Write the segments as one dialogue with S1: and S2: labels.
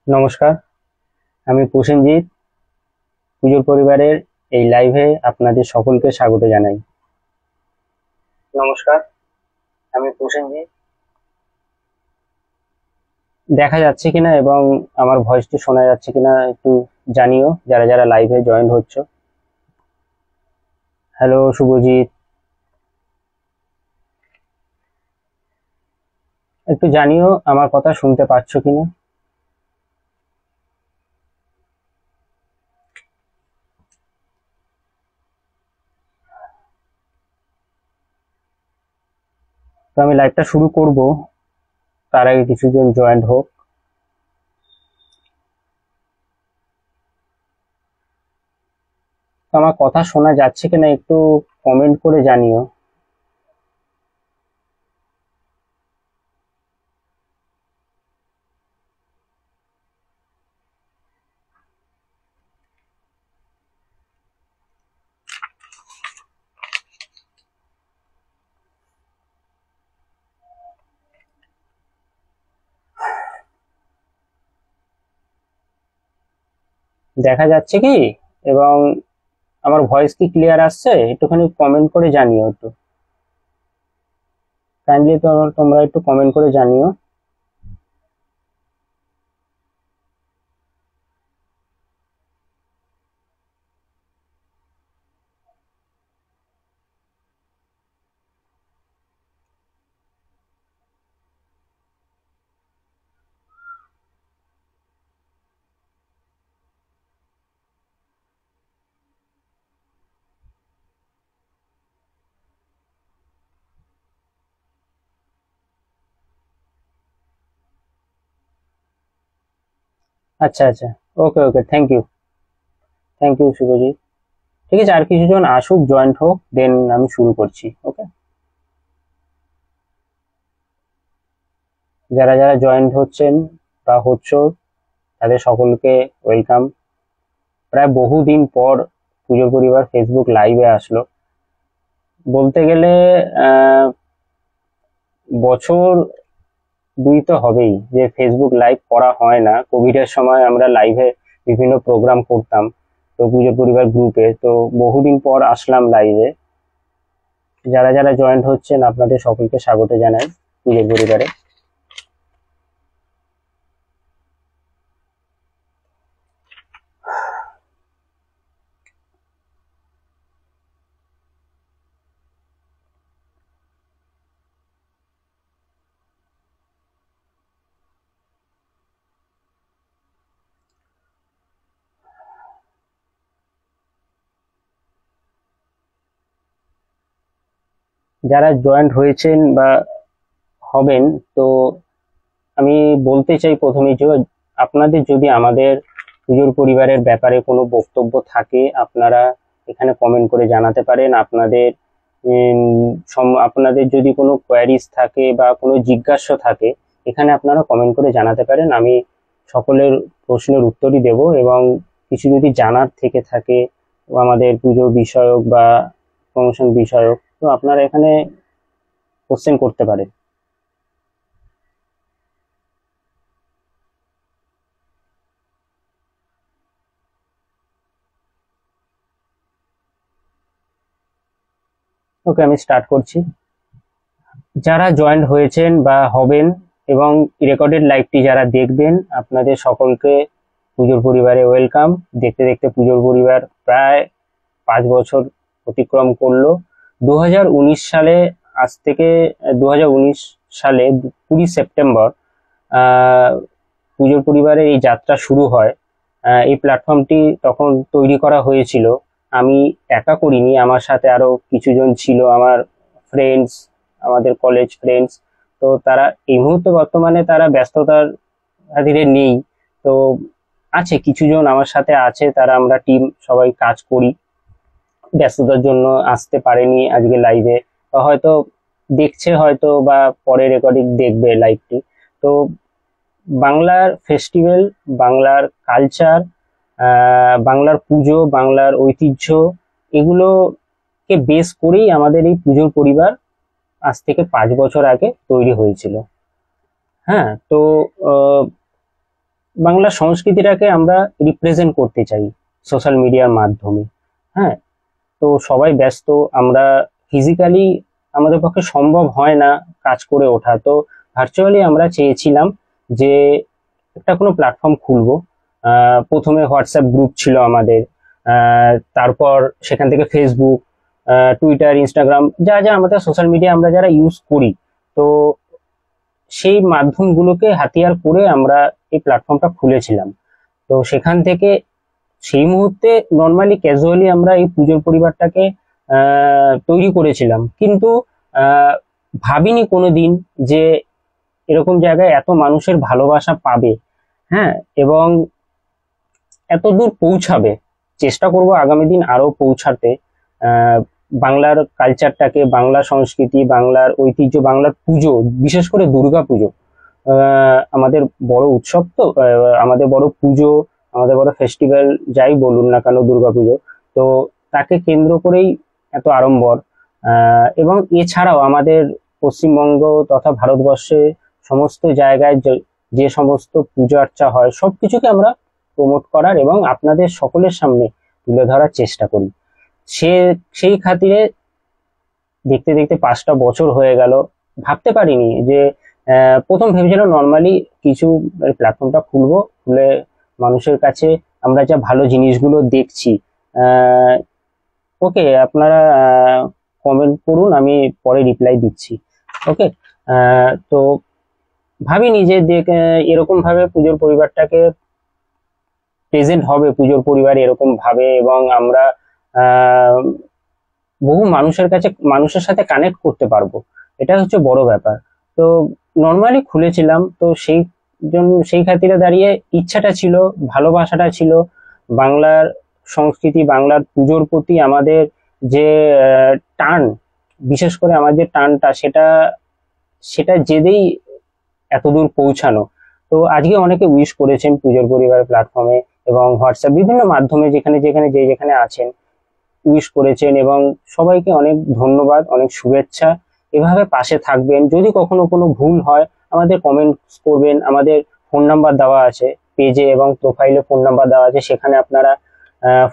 S1: নমস্কার, আমি প্রসেনজিৎ। পুজোর পরিবারের এই লাইভে আপনাদের সকলকে স্বাগত জানাই। নমস্কার, আমি প্রসেনজিৎ। দেখা যাচ্ছে কিনা এবং আমার ভয়েসটি শোনা যাচ্ছে কিনা একটু জানিও, যারা যারা লাইভে জয়েন হচ্ছ। হ্যালো শুভজিৎ, একটু জানিও আমার কথা শুনতে পাচ্ছ কিনা। তো আমি লাইভটা শুরু করব, তার আগে কিছুজন জয়েন হোক। তো আমার কথা শোনা যাচ্ছে কিনা একটু কমেন্ট করে জানিও। দেখা যাচ্ছে কি এবং আমার ভয়েস কি ক্লিয়ার আসছে? একটুখানি কমেন্ট করে জানিও একটু। কাইন্ডলি তোমরা একটু কমেন্ট করে জানিও। আচ্ছা আচ্ছা, okay okay, thank you, thank you Subhajit. ঠিক আছে, আর কিছুজন আসুক, জয়েন্ট হোক, দেন আমি শুরু করছি। ওকে, যারা যারা জয়েন্ট হচ্ছেন বা হচ্ছ তাদের সকলকে ওয়েলকাম। প্রায় বহুদিন পর পুজোর পরিবার ফেসবুক লাইভে আসলো। বলতে গেলে আহ বছর দুই তো হবেই যে ফেসবুক লাইভ করা হয় না। কোভিড এর সময় আমরা লাইভে বিভিন্ন প্রোগ্রাম করতাম, তো পুজোর পরিবার গ্রুপে, তো বহুদিন পর আসলাম লাইভে। যারা যারা জয়েন্ট হচ্ছেন আপনাদের সকলকে স্বাগত জানাই পুজোর পরিবারে। যারা জয়েন্ট হয়েছেন বা হবেন, তো আমি বলতে চাই প্রথমে যে আপনাদের যদি আমাদের পুজোর পরিবারের ব্যাপারে কোনো বক্তব্য থাকে, আপনারা এখানে কমেন্ট করে জানাতে পারেন। আপনাদের আপনাদের যদি কোনো কোয়ারিজ থাকে বা কোনো জিজ্ঞাসা থাকে, এখানে আপনারা কমেন্ট করে জানাতে পারেন। আমি সকলের প্রশ্নের উত্তরই দেব, এবং কিছু যদি জানার থেকে থাকে আমাদের পুজো বিষয়ক বা প্রমোশন বিষয়ক, তো আপনারা এখানে কোশ্চেন করতে পারেন। ওকে, আমি স্টার্ট করছি। যারা জয়েন্ট হয়েছেন বা হবেন এবং রেকর্ডেড লাইভটি যারা দেখবেন, আপনাদের সকলকে পুজোর পরিবারে ওয়েলকাম। দেখতে দেখতে পুজোর পরিবার প্রায় 5 বছর অতিক্রম করলো। 2019 সালে, আজ থেকে 2019 সালে 20 সেপ্টেম্বর আহ পুজোর পরিবারের এই যাত্রা শুরু হয়। এই প্ল্যাটফর্মটি তখন তৈরি করা হয়েছিল। আমি একা করিনি, আমার সাথে আরো কিছুজন ছিল, আমার ফ্রেন্ডস, আমাদের কলেজ ফ্রেন্ডস। তো তারা এই মুহূর্তে বর্তমানে তারা ব্যস্ততার খাতিরে নেই। তো আছে কিছুজন আমার সাথে আছে, তারা আমরা টিম সবাই কাজ করি। ব্যস্ততার জন্য আসতে পারেনি আজকে লাইভে, বা হয়তো দেখছে হয়তো, বা পরে রেকর্ডিং দেখবে লাইভটি। তো বাংলার ফেস্টিভ্যাল, বাংলার কালচার, বাংলার পুজো, বাংলার ঐতিহ্য, এগুলোকে বেস করেই আমাদের এই পুজোর পরিবার আজ থেকে 5 বছর আগে তৈরি হয়েছিল। হ্যাঁ, তো আহ, বাংলা সংস্কৃতিটাকে আমরা রিপ্রেজেন্ট করতে চাই সোশ্যাল মিডিয়ার মাধ্যমে। হ্যাঁ, তো সবাই ব্যস্ত, আমরা ফিজিক্যালি আমাদের পক্ষে সম্ভব হয় না কাজ করে ওঠা, তো ভার্চুয়ালি আমরা চেয়েছিলাম যে একটা কোনো প্ল্যাটফর্ম খুলবো। প্রথমে হোয়াটসঅ্যাপ গ্রুপ ছিল আমাদের, তারপর সেখান থেকে ফেসবুক, টুইটার, ইনস্টাগ্রাম, যা যা আমাদের সোশ্যাল মিডিয়া আমরা যারা ইউজ করি, তো সেই মাধ্যমগুলোকে হাতিয়ার করে আমরা এই প্ল্যাটফর্মটা খুলেছিলাম। তো সেখান থেকে সেই মুহূর্তে নর্মালি ক্যাজুয়ালি আমরা এই পুজোর পরিবারটাকে তৈরি করেছিলাম, কিন্তু আহ, ভাবিনি কোনোদিন যে এরকম জায়গায় এত মানুষের ভালোবাসা পাবে। হ্যাঁ, এবং এত দূর পৌঁছাবে। চেষ্টা করব আগামী দিন আরো পৌঁছাতে, আহ, বাংলার কালচারটাকে, বাংলা সংস্কৃতি, বাংলার ঐতিহ্য, বাংলার পুজো, বিশেষ করে দুর্গা পুজো আমাদের বড় উৎসব, তো আমাদের বড় পুজো, আমাদের বড় ফেস্টিভ্যাল, যাই বলুন না কেন দুর্গাপুজো, তো তাকে কেন্দ্র করেই এত আড়ম্বর। এবং এছাড়াও আমাদের পশ্চিমবঙ্গ তথা ভারতবর্ষে সমস্ত জায়গায় যে সমস্ত পুজো আর্চা হয় সবকিছুকে আমরা প্রমোট করার এবং আপনাদের সকলের সামনে তুলে ধরার চেষ্টা করি। সে সেই খাতিরে দেখতে দেখতে 5টা বছর হয়ে গেল। ভাবতে পারিনি যে প্রথম ভেবেছিলাম নর্মালি কিছু প্ল্যাটফর্মটা খুলবো, খুলে মানুষের কাছে আমরা যা ভালো জিনিসগুলো দেখছি, ওকে আপনারা কমেন্ট করুন, আমি পরে রিপ্লাই দিচ্ছি। ওকে, তো ভাবিনি যে এরকম ভাবে পুজোর পরিবারটাকে প্রেজেন্ট হবে, পুজোর পরিবার এরকম ভাবে, এবং আমরা আহ বহু মানুষের কাছে, মানুষের সাথে কানেক্ট করতে পারবো, এটা হচ্ছে বড় ব্যাপার। তো নর্মালি খুলেছিলাম, তো সেই জন্য সেই খাতিরে দাঁড়িয়ে ইচ্ছাটা ছিল, ভালোবাসাটা ছিল বাংলার সংস্কৃতি, বাংলার পুজোর প্রতি আমাদের যে টান, বিশেষ করে আমার যে টানটা, সেটা সেটা জেদেই এতদূর পৌঁছানো। তো আজকে অনেকে উইশ করেছেন পুজোর পরিবার প্ল্যাটফর্মে এবং হোয়াটসঅ্যাপ বিভিন্ন মাধ্যমে, যেখানে যেখানে যে যেখানে আছেন উইশ করেছেন, এবং সবাইকে অনেক ধন্যবাদ, অনেক শুভেচ্ছা। এভাবে পাশে থাকবেন, যদি কখনো কোনো ভুল হয় আমাদের কমেন্টস করবেন, আমাদের ফোন নাম্বার দেওয়া আছে পেজে এবং প্রোফাইলে, ফোন নাম্বার দেওয়া আছে, সেখানে আপনারা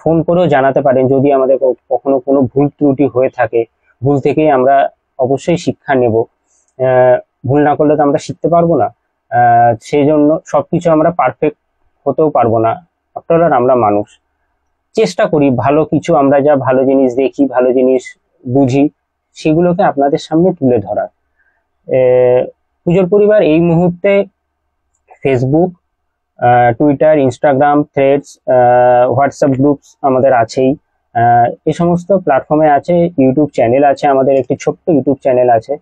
S1: ফোন করেও জানাতে পারেন যদি আমাদের কখনো কোনো ভুল ত্রুটি হয়ে থাকে। ভুল থেকেই আমরা অবশ্যই শিক্ষা নেব, আহ, ভুল না করলে তো আমরা শিখতে পারবো না। সেই জন্য সবকিছু আমরা পারফেক্ট হতেও পারবো না, আফটার অল আমরা মানুষ। চেষ্টা করি ভালো কিছু, আমরা যা ভালো জিনিস দেখি, ভালো জিনিস বুঝি, সেগুলোকে আপনাদের সামনে তুলে ধরার। পুজোর পরিবার এই মুহূর্তে Facebook, Twitter, Instagram, threads, WhatsApp groups আমাদের আছেই। এই সমস্ত প্ল্যাটফর্মে আছে, ইউটিউব চ্যানেল আছে, আমাদের একটি ছোট্ট ইউটিউব চ্যানেল আছে,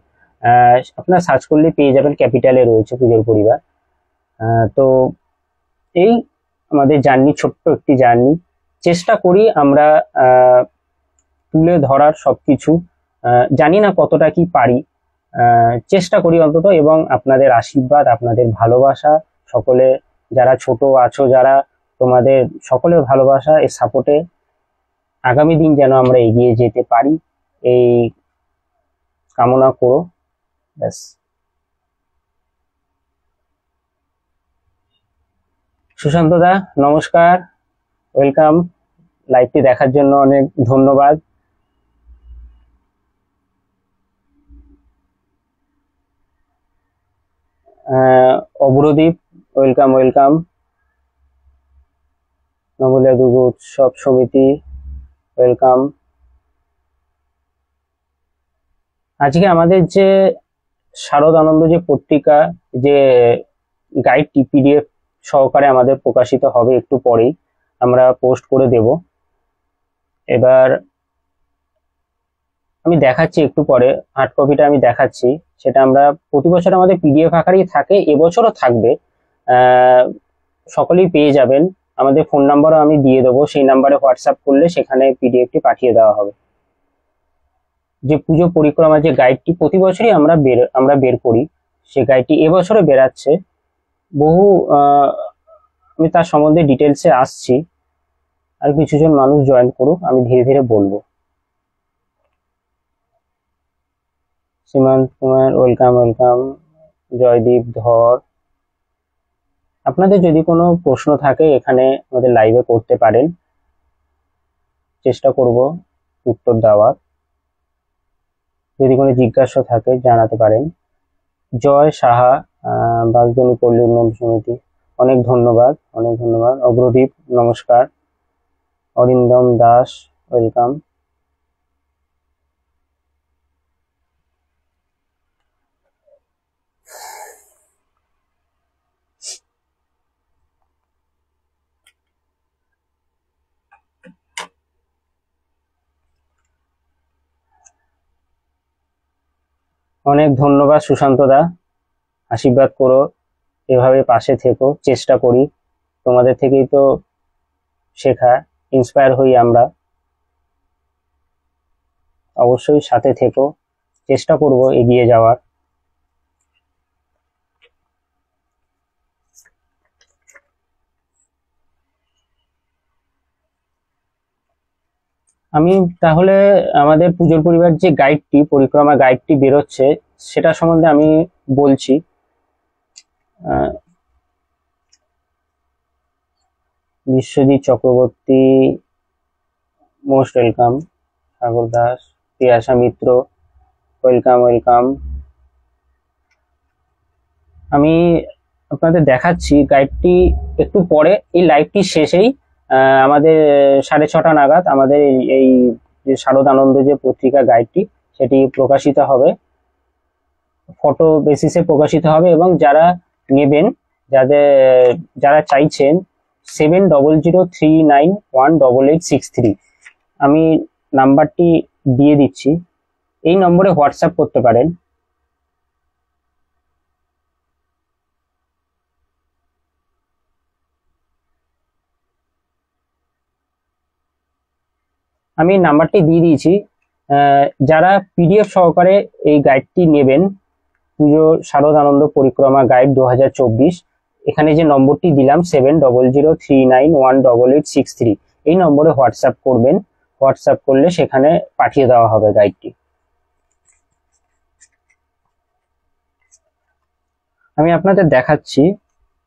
S1: আপনারা সার্চ করলে পেয়ে যাবেন, ক্যাপিটালে রয়েছে পুজোর পরিবার। তো এই আমাদের জার্নি, ছোট্ট একটি জার্নি, চেষ্টা করি আমরা তুলে ধরার সবকিছু। জানি না কতটা কি পারি, চেষ্টা করি অন্তত, এবং আপনাদের আশীর্বাদ, আপনাদের ভালোবাসা, সকলে যারা ছোট আছো, যারা তোমাদের সকলের ভালোবাসা, এই সাপোর্টে আগামী দিন যেন আমরা এগিয়ে যেতে পারি, এই কামনা করো। ব্যাস। সুশান্ত দা, নমস্কার, ওয়েলকাম। লাইভটি দেখার জন্য অনেক ধন্যবাদ। Agradeep, welcome welcome. নবলিয়া দুর্গ উৎসব সমিতি, ওয়েলকাম। আজকে আমাদের যে শারদ আনন্দ যে পত্রিকা, যে গাইডটি পিডিএফ সহকারে আমাদের প্রকাশিত হবে একটু পরেই, আমরা পোস্ট করে দেব। এবার আমি দেখাচ্ছি একটু পরে, হার্ড কপিটা আমি দেখাচ্ছি। সেটা আমরা প্রতি বছর আমাদের পিডিএফ আকারেই থাকে, এবছরও থাকবে। আহ, সকলেই পেয়ে যাবেন। আমাদের ফোন নাম্বারও আমি দিয়ে দেবো, সেই নাম্বারে হোয়াটসঅ্যাপ করলে সেখানে পিডিএফটি পাঠিয়ে দেওয়া হবে। যে পুজো পরিক্রমা যে গাইডটি প্রতি বছরই আমরা বের করি, সে গাইডটি এবছরও বেরাচ্ছে। বহু আমি তার সম্বন্ধে ডিটেলসে আসছি, আর কিছুজন মানুষ জয়েন করুক, আমি ধীরে ধীরে বলবো। সীমান্ত কুমার, ওয়েলকাম ওয়েলকাম। জয়দীপ ধর, আপনাদের যদি কোনো প্রশ্ন থাকে এখানে আমাদের লাইভে করতে পারেন, চেষ্টা করব উত্তর দেওয়ার। যদি কোনো জিজ্ঞাসা থাকে জানাতে পারেন। জয় সাহা, বাগদনী পল্লী উন্নয়ন সমিতি, অনেক ধন্যবাদ, অনেক ধন্যবাদ। অগ্রদীপ নমস্কার। অরিন্দম দাস ওয়েলকাম। অনেক ধন্যবাদ সুশান্ত দা, আশীর্বাদ করো, এভাবে পাশে থেকো। চেষ্টা করি, তোমাদের থেকেই তো শেখা, ইন্সপায়ার হই আমরা। অবশ্যই সাথে থেকো, চেষ্টা করব এগিয়ে যাওয়ার। আমি তাহলে আমাদের পুজোর পরিবার যে গাইডটি, পরিক্রমা গাইডটি বেরোচ্ছে সেটা সম্বন্ধে আমি বলছি। Biswajit Chakraborty most welcome. Sagar Das, Priyasha Mitra welcome welcome. আমি আপনাদের দেখাচ্ছি গাইডটি একটু পরে, এই লাইভটি শেষেই আমাদের 6:30 নাগাদ আমাদের এই যে শারদ আনন্দ যে পত্রিকা গাইডটি সেটি প্রকাশিত হবে, ফটো বেসিসে প্রকাশিত হবে। এবং যারা নেবেন, যারা চাইছেন 7003918863, আমি নাম্বারটি দিয়ে দিচ্ছি, এই নম্বরে হোয়াটসঅ্যাপ করতে পারেন। আমি নাম্বারটি দিয়ে দিয়েছি। যারা পিডিএফ সহকারে এই গাইডটি নেবেন, পুজো শারদ আনন্দ পরিক্রমা গাইড 2024, এখানে যে নম্বরটি দিলাম 7003918863, এই নম্বরে হোয়াটসঅ্যাপ করবেন। হোয়াটসঅ্যাপ করলে সেখানে পাঠিয়ে দেওয়া হবে গাইডটি। আমি আপনাদের দেখাচ্ছি,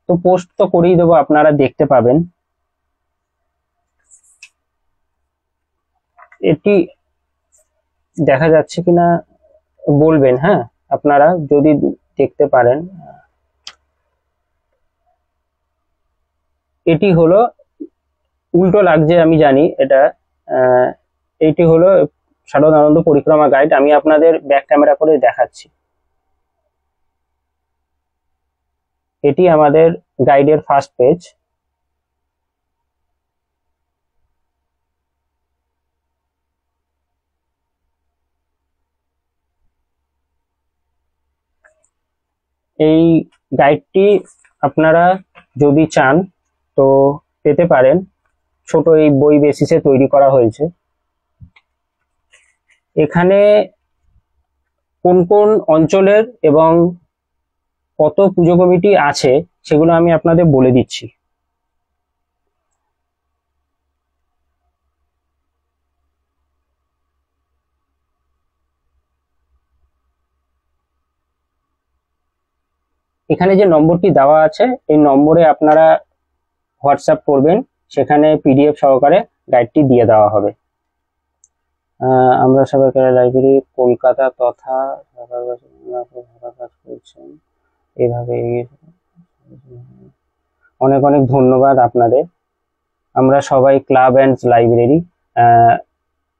S1: তো পোস্ট তো করেই দেবো, আপনারা দেখতে পাবেন। এটি দেখা যাচ্ছে কিনা বলবেন, হ্যাঁ আপনারা যদি দেখতে পারেন। এটি হলো, উল্টো লাগছে আমি জানি এটা, এইটি হলো শারদ আনন্দ পরিক্রমা গাইড। আমি আপনাদের ব্যাক ক্যামেরা করে দেখাচ্ছি। এটি আমাদের গাইডের ফার্স্ট পেজ। এই গাইডটি আপনারা যদি চান তো পেতে পারেন, ছোট এই বই বেসিসে তৈরি করা হয়েছে। এখানে কোন কোন অঞ্চলের এবং কত পুজো কমিটি আছে সেগুলো আমি আপনাদের বলে দিচ্ছি। এখানে যে নম্বরটি দেওয়া আছে এই নম্বরে আপনারা হোয়াটসঅ্যাপ করবেন, সেখানে পিডিএফ সহকারে গাইডটি দিয়ে দেওয়া হবে। আমরা সবাই লাইব্রেরি কলকাতা তথা কাজ করছেন এইভাবে। অনেক অনেক ধন্যবাদ আপনাদের। আমরা সবাই ক্লাব অ্যান্ড লাইব্রেরি,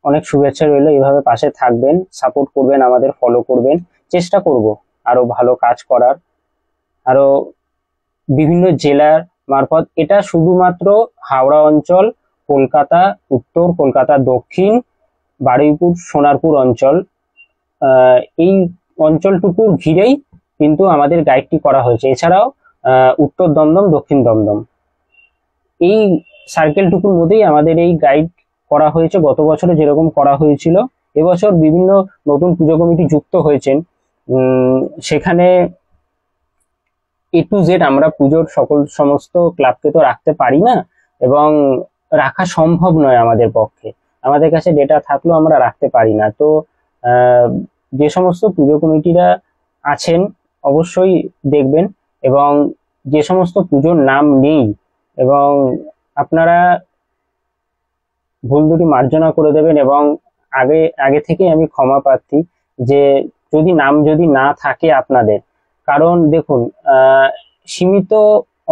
S1: অনেক শুভেচ্ছা রইল। এইভাবে পাশে থাকবেন, সাপোর্ট করবেন, আমাদের ফলো করবেন। চেষ্টা করব আরো ভালো কাজ করার, আরো বিভিন্ন জেলার মারফত। এটা শুধুমাত্র হাওড়া অঞ্চল, কলকাতা উত্তর, কলকাতা দক্ষিণ, বারুইপুর, সোনারপুর অঞ্চল, এই অঞ্চলটুকু ঘিরেই কিন্তু আমাদের গাইডটি করা হয়েছে। এছাড়াও উত্তর দমদম, দক্ষিণ দমদম, এই সার্কেলটুকুর মধ্যেই আমাদের এই গাইড করা হয়েছে। গত বছরে যেরকম করা হয়েছিল, এবছর বিভিন্ন নতুন পুজো কমিটি যুক্ত হয়েছেন। সেখানে A to Z আমরা পুজোর সমস্ত ক্লাবকে তো রাখতে পারি না, এবং রাখা সম্ভব নয় আমাদের পক্ষে। আমাদের কাছে ডেটা থাকলেও আমরা রাখতে পারি না। তো যে সমস্ত পুজো কমিটিরা আছেন অবশ্যই দেখবেন, এবং যে সমস্ত পুজোর নাম নেই, এবং আপনারা ভুল দুটি মার্জনা করে দেবেন। এবং আগে আগে থেকে আমি ক্ষমা প্রার্থী যে যদি না থাকে আপনাদের, কারণ দেখুন সীমিত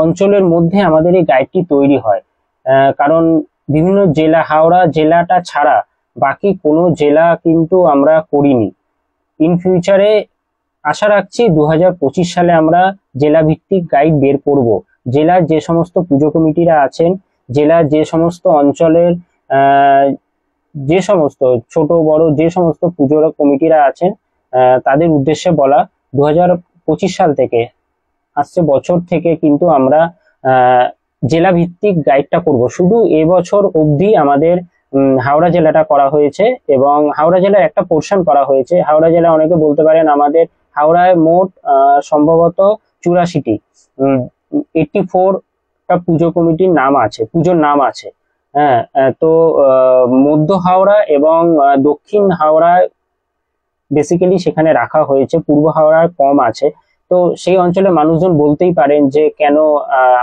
S1: অঞ্চলের মধ্যে আমাদের এই গাইডটি তৈরি হয়, কারণ বিভিন্ন জেলা, হাওড়া জেলাটা ছাড়া বাকি কোনো জেলা কিন্তু আমরা করিনি। ইন ফিউচারে আশা রাখছি 2025 সালে আমরা জেলা ভিত্তিক গাইড বের করব। জেলার যে সমস্ত পুজো কমিটিরা আছেন, জেলার যে সমস্ত অঞ্চলের যে সমস্ত ছোট বড় যে সমস্ত পুজোর কমিটিরা আছেন, তাদের উদ্দেশ্যে বলা, 2025 সাল থেকে আসছে বছর থেকে কিন্তু আমরা জেলা ভিত্তিক গাইডটা করব। শুধু এবছর অবধি আমাদের হাওড়া জেলাটা করা হয়েছে, এবং হাওড়া জেলার একটা পোর্শন করা হয়েছে। হাওড়া জেলা অনেকে বলতে পারেন আমাদের হাওড়ায় মোট সম্ভবত 84টি 84টা পুজো কমিটির নাম আছে, পুজোর নাম আছে। হ্যাঁ, তো মধ্য হাওড়া এবং দক্ষিণ হাওড়ায় বেসিক্যালি সেখানে রাখা হয়েছে, পূর্ব হাওড়ায় কম আছে। তো সেই অঞ্চলে মানুষজন বলতেই পারেন যে কেন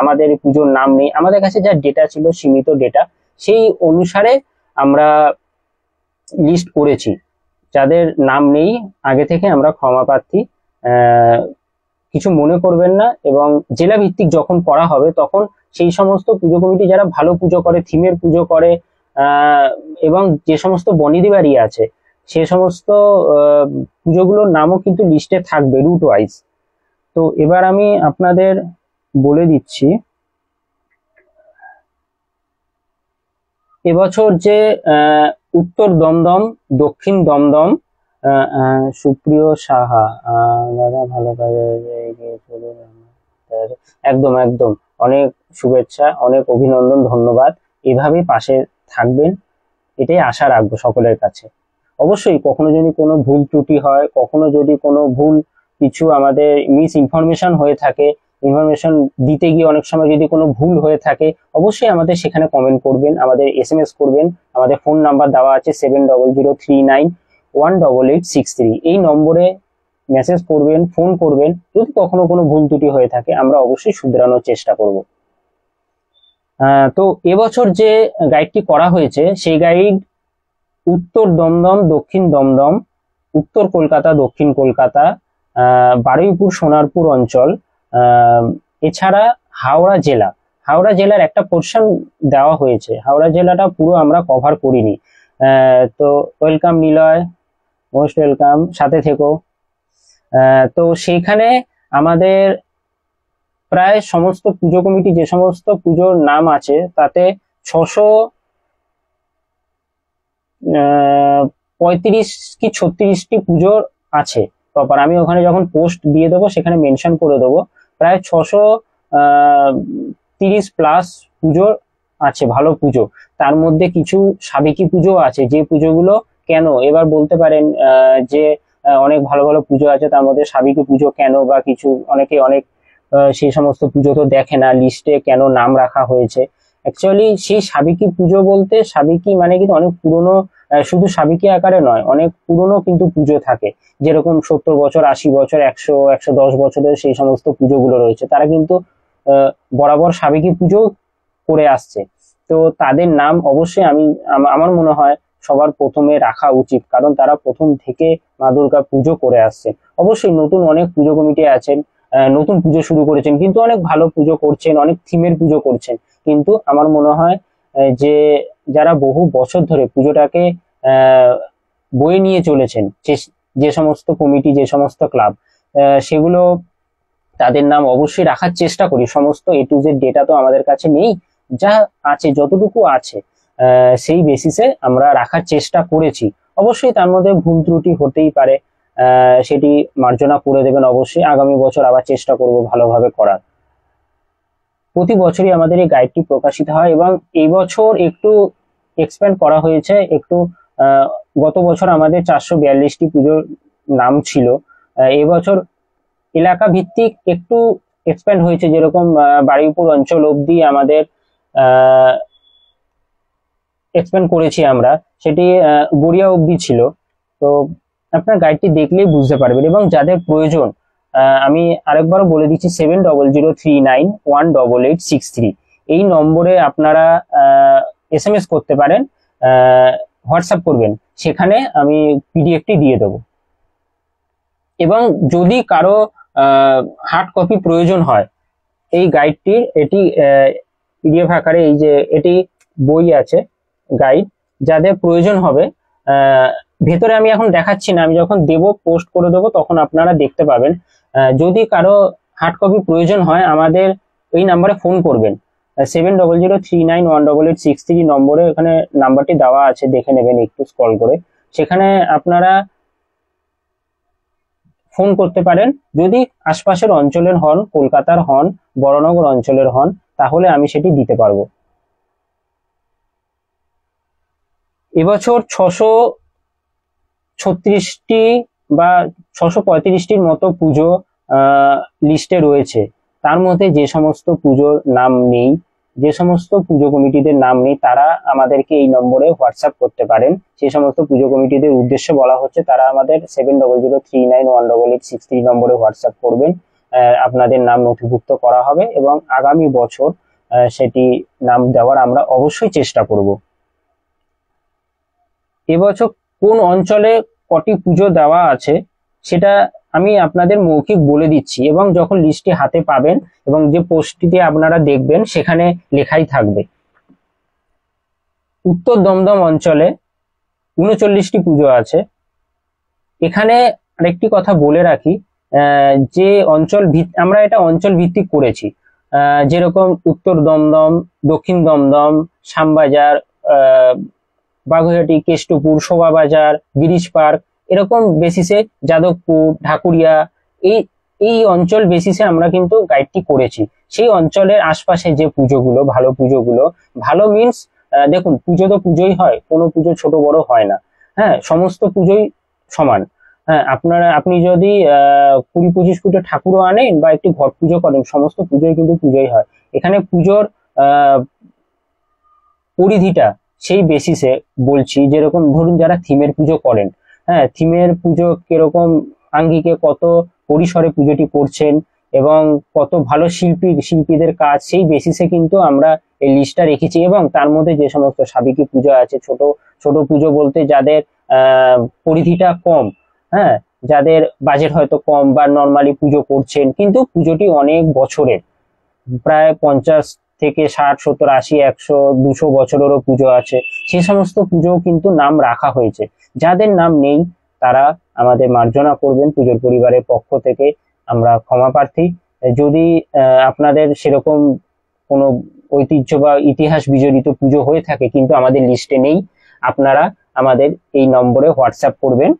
S1: আমাদের পুজোর নাম নেই। আমাদের কাছে যা ডেটা ছিল, সীমিত ডেটা, সেই অনুসারে আমরা লিস্ট করেছি। যাদের নাম নেই আগে থেকে আমরা ক্ষমা প্রার্থী, কিছু মনে করবেন না। এবং জেলা ভিত্তিক যখন করা হবে তখন সেই সমস্ত পুজো কমিটি যারা ভালো পুজো করে, থিমের পুজো করে, এবং যে সমস্ত বনেদি বাড়ি আছে, সে সমস্ত পুজোগুলোর নামও কিন্তু লিস্টে থাকবে রুট ওয়াইজ। তো এবার আমি আপনাদের বলে দিচ্ছি এবছর যে উত্তর দমদম, দক্ষিণ দমদম, সুপ্রিয় সাহা, দাদা ভালো কাজে এগিয়ে চলুন। একদম একদম, অনেক শুভেচ্ছা, অনেক অভিনন্দন, ধন্যবাদ। এভাবেই পাশে থাকবেন, এটাই আশা রাখবো সকলের কাছে। অবশ্যই কখনো যদি কোনো ভুল ত্রুটি হয়, কখনো যদি কোনো ভুল কিছু আমাদের মিস ইনফরমেশন হয়ে থাকে, ইনফরমেশন দিতে গিয়ে অনেক সময় যদি কোনো ভুল হয়ে থাকে, অবশ্যই আমাদের সেখানে কমেন্ট করবেন, আমাদের SMS করবেন। আমাদের ফোন নাম্বার দেওয়া আছে 7003918863। এই নম্বরে মেসেজ করবেন, ফোন করবেন। যদি কখনো কোনো ভুল ত্রুটি হয়ে থাকে আমরা অবশ্যই শুধরানোর চেষ্টা করব। তো এবছর যে গাইডটি করা হয়েছে সেই গাইড উত্তর দমদম, দক্ষিণ দমদম, উত্তর কলকাতা, দক্ষিণ কলকাতা, বারুইপুর, সোনারপুর অঞ্চল, এছাড়া হাওড়া জেলার একটা পোর্শন দেওয়া হয়েছে। হাওড়া জেলাটা পুরো আমরা কভার করিনি। তো ওয়েলকাম নিলয়, মোস্ট ওয়েলকাম, সাথে থেকো। তো সেইখানে আমাদের প্রায় সমস্ত পুজো কমিটি যে সমস্ত পুজোর নাম আছে তাতে 635 কি 36টি পুজোর আছে প্রপার। আমি ওখানে যখন পোস্ট দিয়ে দেবো সেখানে মেনশন করে দেবো, প্রায় 630+ পুজোর আছে, ভালো পুজো। তার মধ্যে কিছু সাবেকি পুজো আছে, যে পুজোগুলো কেন এবার বলতে পারেন যে অনেক ভালো ভালো পুজো আছে, তার মধ্যে সাবেকি পুজো কেন, বা কিছু অনেকে অনেক সেই সমস্ত পুজো তো দেখে না, লিস্টে কেন নাম রাখা হয়েছে। অ্যাকচুয়ালি সেই সাবেকি পুজো বলতে, সাবেকি মানে কিন্তু অনেক পুরনো, শুধু সাবেকি আকারে নয়, অনেক পুরনো কিন্তু পুজো থাকে, যেরকম 70 বছর, 80 বছর, 100-110 বছরের সেই সমস্ত পুজোগুলো রয়েছে, তারা কিন্তু বরাবর সাবেকি পুজো করে আসছে। তো তাদের নাম অবশ্যই আমার মনে হয় সবার প্রথমে রাখা উচিত, কারণ তারা প্রথম থেকে মা দুর্গা পুজো করে আসছে। অবশ্যই নতুন অনেক পুজো কমিটি আছেন, নতুন পুজো শুরু করেছেন, কিন্তু অনেক ভালো পুজো করছেন, অনেক থিমের পুজো করছেন। কিন্তু আমার মনে হয় যে যারা বহু বছর ধরে পুজোটাকে বয়ে নিয়ে চলেছেন, যে সমস্ত কমিটি, যে সমস্ত ক্লাব, সেগুলো তাদের নাম অবশ্যই রাখার চেষ্টা করি। সমস্ত A to Z ডেটা তো আমাদের কাছে নেই, যা আছে যতটুকু আছে সেই বেসিসে আমরা রাখার চেষ্টা করেছি। অবশ্যই তার মধ্যে ভুল ত্রুটি হতেই পারে, সেটি মার্জনা করে দেবেন অবশ্যই। আগামী বছর আবার চেষ্টা করব ভালোভাবে করার। প্রতি বছরই আমাদের এই গাইডটি প্রকাশিত হয়, এবং এই বছর একটু এক্সপ্যান্ড করা হয়েছে একটু। গত বছর আমাদের 442টি পুজোর নাম ছিল, এবছর এলাকা ভিত্তিক একটু এক্সপ্যান্ড হয়েছে, যেরকম বারুইপুর অঞ্চল অবধি আমাদের এক্সপ্যান্ড করেছি আমরা, সেটি গড়িয়া অবধি ছিল। তো আপনার গাইডটি দেখলেই বুঝতে পারবেন, এবং যাদের প্রয়োজন আমি আরেকবার বলে দিচ্ছি 7003918863 এই নম্বরে আপনারা SMS করতে পারেন, হোয়াটসঅ্যাপ করবেন, সেখানে আমি পিডিএফটি দিয়ে দেবো। এবং যদি কারো হার্ড কপি প্রয়োজন হয় এই গাইডটির, এটি পিডিএফ আকারে, এই যে এটি বই আছে গাইড, যাদের প্রয়োজন হবে ভেতরে আমি এখন দেখাচ্ছি না, আমি যখন দেব পোস্ট করে দেবো তখন আপনারা দেখতে পাবেন। যদি কারো হার্ড কপি প্রয়োজন হয় আমাদের এই নাম্বারে ফোন করবেন, 7003918863 নম্বরে, এখানে নাম্বারটি দেওয়া আছে, দেখে নেবেন একটু স্ক্রল করে, সেখানে আপনারা ফোন করতে পারেন। যদি আশপাশের অঞ্চলের হন, কলকাতার হন, বড়নগর অঞ্চলের হন, তাহলে আমি সেটি দিতে পারবো। এবছর 636টি বা 635টির মতো পুজো লিস্টে রয়েছে। তার মধ্যে যে সমস্ত পুজোর নাম নেই, যে সমস্ত পুজো কমিটিদের নাম নেই, তারা আমাদেরকে এই নম্বরে হোয়াটসঅ্যাপ করতে পারেন। সেই সমস্ত পুজো কমিটিদের উদ্দেশ্যে বলা হচ্ছে, তারা আমাদের 7003918863 নম্বরে হোয়াটসঅ্যাপ করবেন, আপনাদের নাম নথিভুক্ত করা হবে এবং আগামী বছর সেটি নাম দেওয়ার আমরা অবশ্যই চেষ্টা করব। এবছর কোন অঞ্চলে কটি পুজো দেওয়া আছে সেটা আমি আপনাদের মৌখিক বলে দিচ্ছি, এবং যখন লিস্টটি হাতে পাবেন এবং যে পোস্টটিতে আপনারা দেখবেন সেখানে লেখাই থাকবে। উত্তর দমদম অঞ্চলে 39টি পুজো আছে। এখানে আরেকটি কথা বলে রাখি, যে আমরা এটা অঞ্চল ভিত্তিক করেছি, যেরকম উত্তর দমদম, দক্ষিণ দমদম, শ্যামবাজার, বাগুইআটি, কেষ্টপুর, শোভাবাজার, গিরিশ পার্ক, এরকম বেসিসে যাদবপুর, ঢাকুরিয়া, এই অঞ্চল বেসিসে আমরা কিন্তু গাইডটি করেছি। সেই অঞ্চলের আশপাশে যে পুজোগুলো, ভালো মিনস, দেখুন পুজো তো পুজোই হয়, কোনো পুজো ছোট বড় হয় না, হ্যাঁ, সমস্ত পুজোই সমান। হ্যাঁ, আপনি যদি 20-25 ফুটের ঠাকুরও আনেন বা একটি ঘট পুজো করেন, সমস্ত পুজোই কিন্তু পুজোই হয়। এখানে পুজোর পরিধিটা সেই বেসিসে বলছি, যেরকম ধরুন যারা থিমের পুজো করেন, হ্যাঁ, থিমের পুজো কিরকম আঙ্গিকে কত পরিসরে পুজোটি করছেন এবং কত ভালো শিল্পীদের কাজ, সেই বেসিসে কিন্তু আমরা এই লিস্টটা রেখেছি। এবং তার মধ্যে যে সমস্ত সাবেকি পুজো আছে, ছোট ছোট পুজো বলতে যাদের পরিধিটা কম, হ্যাঁ, যাদের বাজেট হয়তো কম বা নর্মালি পুজো করছেন কিন্তু পুজোটি অনেক বছরের, প্রায় 50 থেকে 60, 70, 80, 100, 200 বছরেরও পুজো আছে, সেই সমস্ত পুজো কিন্তু নাম রাখা হয়েছে। যাদের নাম নেই তারা আমাদের মার্জনা করবেন, পুজোর পরিবারের পক্ষ থেকে আমরা ক্ষমা প্রার্থী। যদি আপনাদের সেরকম কোনো ঐতিহ্য বা ইতিহাস বিজড়িত পুজো হয়ে থাকে কিন্তু আমাদের লিস্টে নেই, আপনারা আমাদের এই নম্বরে হোয়াটসঅ্যাপ করবেন।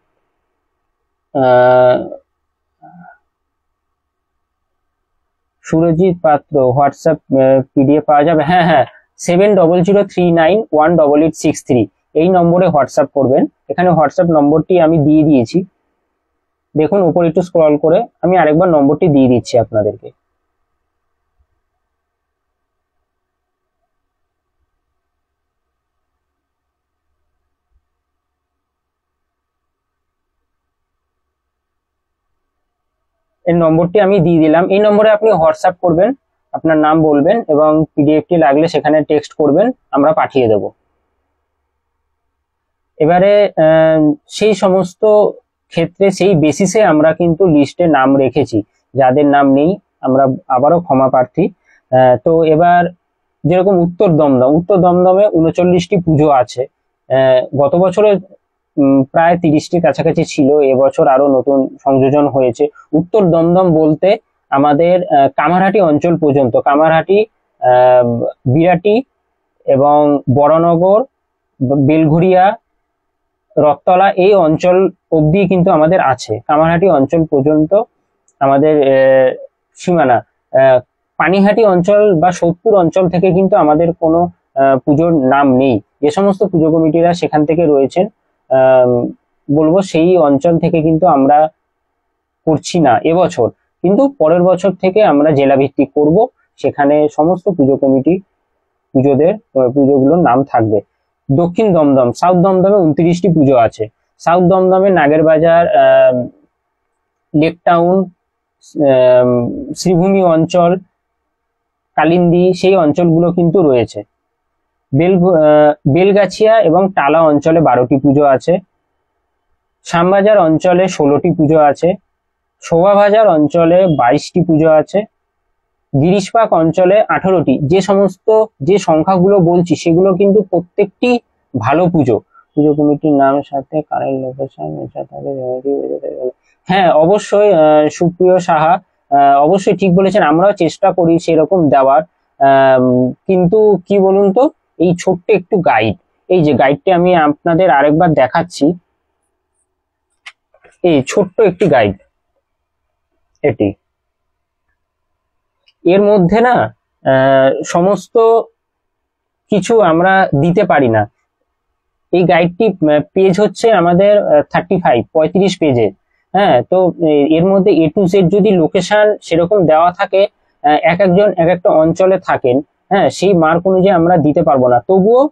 S1: সুরজিৎ পাত্র, হোয়াটসঅ্যাপ পিডিএফ পাওয়া যাবে? হ্যাঁ, 7003918863 এই নম্বরে হোয়াটসঅ্যাপ করবেন। এখানে হোয়াটসঅ্যাপ নম্বরটি আমি দিয়ে দিয়েছি, দেখুন উপর একটু স্ক্রল করে আমি আরেকবার নম্বরটি দিয়ে দিচ্ছি আপনাদেরকে। এই নম্বরটি আমি দিয়ে দিলাম, এই নম্বরে আপনি হোয়াটসঅ্যাপ করবেন, আপনার নাম বলবেন এবং পিডিএফটি লাগলে সেখানে টেক্সট করবেন, আমরা পাঠিয়ে দেব। এবারে সেই সমস্ত ক্ষেত্রে সেই বেসিসে আমরা কিন্তু লিস্টে নাম রেখেছি, যাদের নাম নেই আমরা আবারও ক্ষমা প্রার্থী। তো এবার যেরকম উত্তর দমদমে 39টি পুজো আছে। গত বছরে প্রায় 30টির কাছাকাছি ছিল, এবছর আরো নতুন সংযোজন হয়েছে। উত্তর দমদম বলতে আমাদের কামারহাটি অঞ্চল পর্যন্ত, কামারহাটি, বিরাটি এবং বড়নগর, বেলঘরিয়া, রথতলা, এই অঞ্চল অবধি কিন্তু আমাদের আছে। কামারহাটি অঞ্চল পর্যন্ত আমাদের সীমানা। পানিহাটি অঞ্চল বা সোদপুর অঞ্চল থেকে কিন্তু আমাদের কোনো পুজোর নাম নেই। যে সমস্ত পুজো কমিটিরা সেখান থেকে রয়েছেন বলবো সেই অঞ্চল থেকে কিন্তু আমরা করছি না এবছর, কিন্তু পরের বছর থেকে আমরা জেলা ভিত্তিক করব, সেখানে সমস্ত পুজো কমিটি পুজোগুলোর নাম থাকবে। দক্ষিণ দমদম, সাউথ দমদমে 29টি পুজো আছে। সাউথ দমদমে নাগের বাজার, লেক টাউন, শ্রীভূমি অঞ্চল, কালিন্দী, সেই অঞ্চলগুলো কিন্তু রয়েছে। বেলগাছিয়া এবং টালা অঞ্চলে 12টি পুজো আছে। শ্যামবাজার অঞ্চলে 16টি পুজো আছে। শোভাবাজার অঞ্চলে 22টি পুজো আছে। গিরিশপাক অঞ্চলে 18টি। যে সংখ্যাগুলো বলছি সেগুলো কিন্তু প্রত্যেকটি ভালো পুজো। পুজো কমিটির নাম সাথে কারেন্ট লোকেশন। হ্যাঁ, অবশ্যই সুপ্রিয় সাহা, অবশ্যই ঠিক বলেছেন। আমরাও চেষ্টা করি সেরকম দেওয়ার, কিন্তু কি বলুন তো, এই ছোট্ট একটু গাইড, এই যে গাইডটি আমি আপনাদের আরেকবার দেখাচ্ছি, এই ছোট্ট একটি গাইড, এটি এর মধ্যে না সমস্ত কিছু আমরা দিতে পারি না। এই গাইডটি পেজ হচ্ছে আমাদের 35 পেজে। হ্যাঁ, তো এর মধ্যে A to Z যদি লোকেশন সেরকম দেওয়া থাকে, একজন এক একটা অঞ্চলে থাকেন, হ্যাঁ, সেই মার্ক অনুযায়ী আমরা দিতে পারবো না। তবুও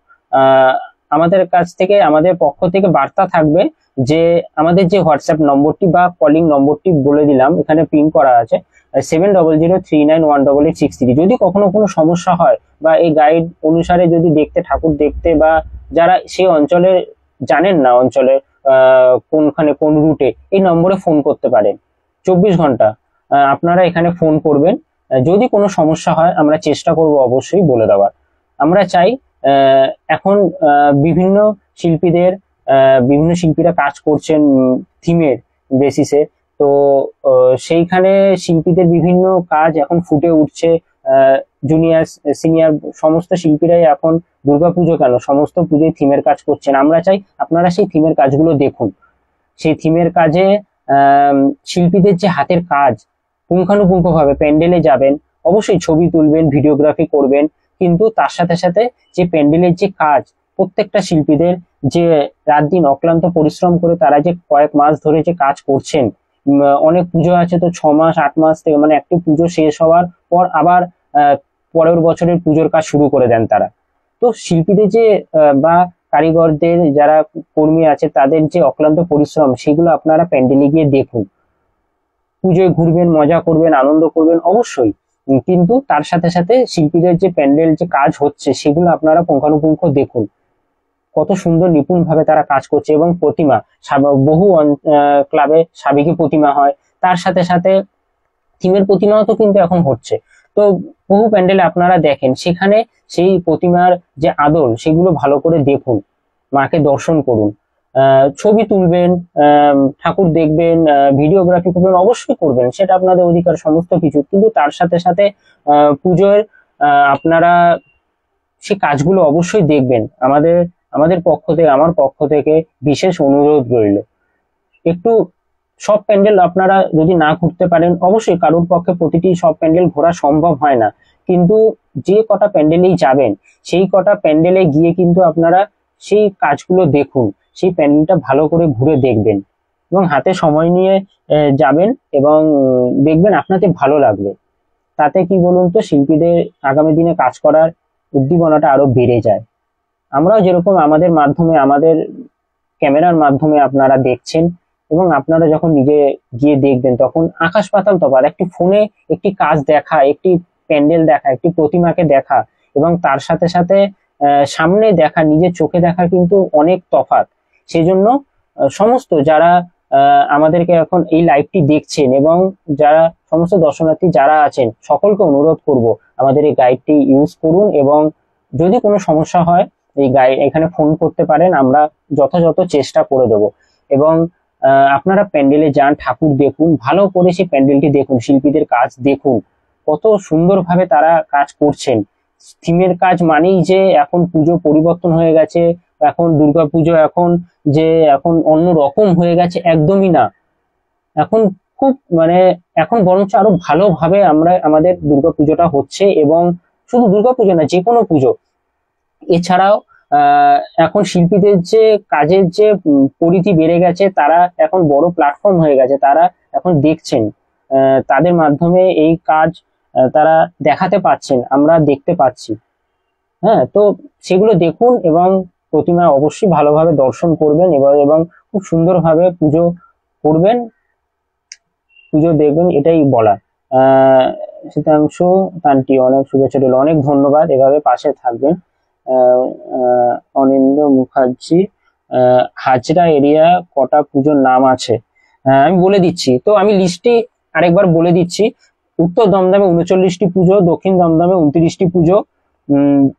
S1: আমাদের কাছ থেকে, আমাদের পক্ষ থেকে বার্তা থাকবে যে আমাদের যে হোয়াটসঅ্যাপ নম্বরটি বা কলিং নম্বরটি বলে দিলাম, এখানে পিন করা আছে 7003918863। যদি কখনো কোনো সমস্যা হয় বা এই গাইড অনুসারে যদি ঠাকুর দেখতে বা যারা সেই অঞ্চলে জানেন না, অঞ্চলে কোনখানে কোন রুটে, এই নম্বরে ফোন করতে পারেন। 24 ঘন্টা আপনারা এখানে ফোন করবেন। যদি কোনো সমস্যা হয় আমরা চেষ্টা করব অবশ্যই বলে দেওয়ার। আমরা চাই, এখন বিভিন্ন শিল্পীরা কাজ করছেন থিমের বেসিসে, তো সেইখানে শিল্পীদের বিভিন্ন কাজ এখন ফুটে উঠছে। জুনিয়র সিনিয়র সমস্ত শিল্পীরাই এখন দুর্গাপুজো কেন, সমস্ত পুজোয় থিমের কাজ করছেন। আমরা চাই আপনারা সেই থিমের কাজগুলো দেখুন। সেই থিমের কাজে শিল্পীদের যে হাতের কাজ, পুঙ্খানুপুঙ্খভাবে প্যান্ডেলে যাবেন, অবশ্যই ছবি তুলবেন, ভিডিওগ্রাফি করবেন, কিন্তু তার সাথে সাথে যে প্যান্ডেলের যে কাজ, প্রত্যেকটা শিল্পীদের যে রাত দিন অক্লান্ত পরিশ্রম করে তারা যে কয়েক মাস ধরে যে কাজ করছেন, অনেক পুজো আছে তো 6 মাস 8 মাস থেকে, মানে একটি পুজো শেষ হওয়ার পর আবার পরের বছরের পুজোর কাজ শুরু করে দেন তারা। তো শিল্পীদের যে বা কারিগরদের যারা কর্মী আছে তাদের যে অক্লান্ত পরিশ্রম, সেগুলো আপনারা প্যান্ডেলে গিয়ে দেখুন। পুজোয় ঘুরবেন, মজা করবেন, আনন্দ করবেন অবশ্যই, কিন্তু তার সাথে সাথে শিল্পীদের যে প্যান্ডেল যে কাজ হচ্ছে সেগুলো আপনারা পুঙ্খানুপুঙ্খ দেখুন। কত সুন্দর নিপুণ ভাবে তারা কাজ করছে। এবং প্রতিমা, বহু ক্লাবে সাবেকি প্রতিমা হয়, তার সাথে সাথে থিমের প্রতিমাও তো কিন্তু এখন হচ্ছে। তো বহু প্যান্ডেলে আপনারা দেখেন, সেখানে সেই প্রতিমার যে আদল সেগুলো ভালো করে দেখুন, মাকে দর্শন করুন, ছবি তুলবেন, ঠাকুর দেখবেন, ভিডিওগ্রাফি করবেন, অবশ্যই করবেন, সেটা আপনাদের অধিকার সমস্ত কিছু। কিন্তু তার সাথে সাথে পুজোর আপনারা সেই কাজগুলো অবশ্যই দেখবেন। আমাদের পক্ষ থেকে, আমার পক্ষ থেকে বিশেষ অনুরোধ রইল, একটু সব প্যান্ডেল আপনারা যদি না ঘুরতে পারেন, অবশ্যই কারোর পক্ষে প্রতিটি সব প্যান্ডেল ঘোরা সম্ভব হয় না, কিন্তু যে কটা প্যান্ডেলেই যাবেন সেই কটা প্যান্ডেলে গিয়ে কিন্তু আপনারা সেই কাজগুলো দেখুন, সেই প্যান্ডেলটা ভালো করে ঘুরে দেখবেন এবং হাতে সময় নিয়ে যাবেন এবং দেখবেন আপনাদের ভালো লাগবে। তাতে কি বলুন তো, শিল্পীদের আগামী দিনে কাজ করার উদ্দীপনাটা আরো বেড়ে যায়। আমরাও যেরকম আমাদের মাধ্যমে, আমাদের ক্যামেরার মাধ্যমে আপনারা দেখছেন, এবং আপনারা যখন নিজে গিয়ে দেখবেন তখন আকাশ পাতাল তফাৎ। একটি ফোনে একটি কাজ দেখা, একটি প্যান্ডেল দেখা, একটি প্রতিমাকে দেখা এবং তার সাথে সাথে সামনে দেখা, নিজের চোখে দেখা কিন্তু অনেক তফাৎ। সেই জন্য সমস্ত যারা আমাদেরকে এখন এই লাইভটি দেখছেন এবং যারা সমস্ত দর্শনার্থী যারা আছেন, সকলকে অনুরোধ করব আমাদের এই গাইডটি ইউজ করুন। এবং যদি কোনো সমস্যা হয় এই গাইড এখানে ফোন করতে পারেন, আমরা যথাযথ চেষ্টা করে দেব। এবং আপনারা প্যান্ডেলে যান, ঠাকুর দেখুন, ভালো করে সেই প্যান্ডেলটি দেখুন, শিল্পীদের কাজ দেখুন, কত সুন্দরভাবে তারা কাজ করছেন। থিমের কাজ মানেই যে এখন পুজো পরিবর্তন হয়ে গেছে, এখন দুর্গাপুজো এখন অন্য রকম হয়ে গেছে, একদমই না। এখন খুব এখন বরঞ্চ আরো ভালোভাবে আমাদের দুর্গাপুজোটা হচ্ছে। এবং শুধু দুর্গাপুজো না, যে কোনো পুজো। এছাড়াও এখন শিল্পীদের যে কাজের যে পরিধি বেড়ে গেছে, তারা এখন বড় প্ল্যাটফর্ম হয়ে গেছে, তারা এখন দেখছেন, তাদের মাধ্যমে এই কাজ তারা দেখাতে পাচ্ছেন, আমরা দেখতে পাচ্ছি। হ্যাঁ, তো সেগুলো দেখুন এবং প্রতিমা অবশ্যই ভালোভাবে দর্শন করবেন এবং খুব সুন্দরভাবে পুজো করবেন। পুজো দেখবেন, এটাই বলা। শীতাংশু তান্টি অনেক শুভেচ্ছা রইল, অনেক ধন্যবাদ, এভাবে পাশে থাকবেন। অনিন্দ মুখার্জি, হাজরা এরিয়া কটা পুজোর নাম আছে? আমি বলে দিচ্ছি, তো আমি লিস্টটি আরেকবার বলে দিচ্ছি। উত্তর দমদমে 39টি পুজো, দক্ষিণ দমদমে 29টি পুজো,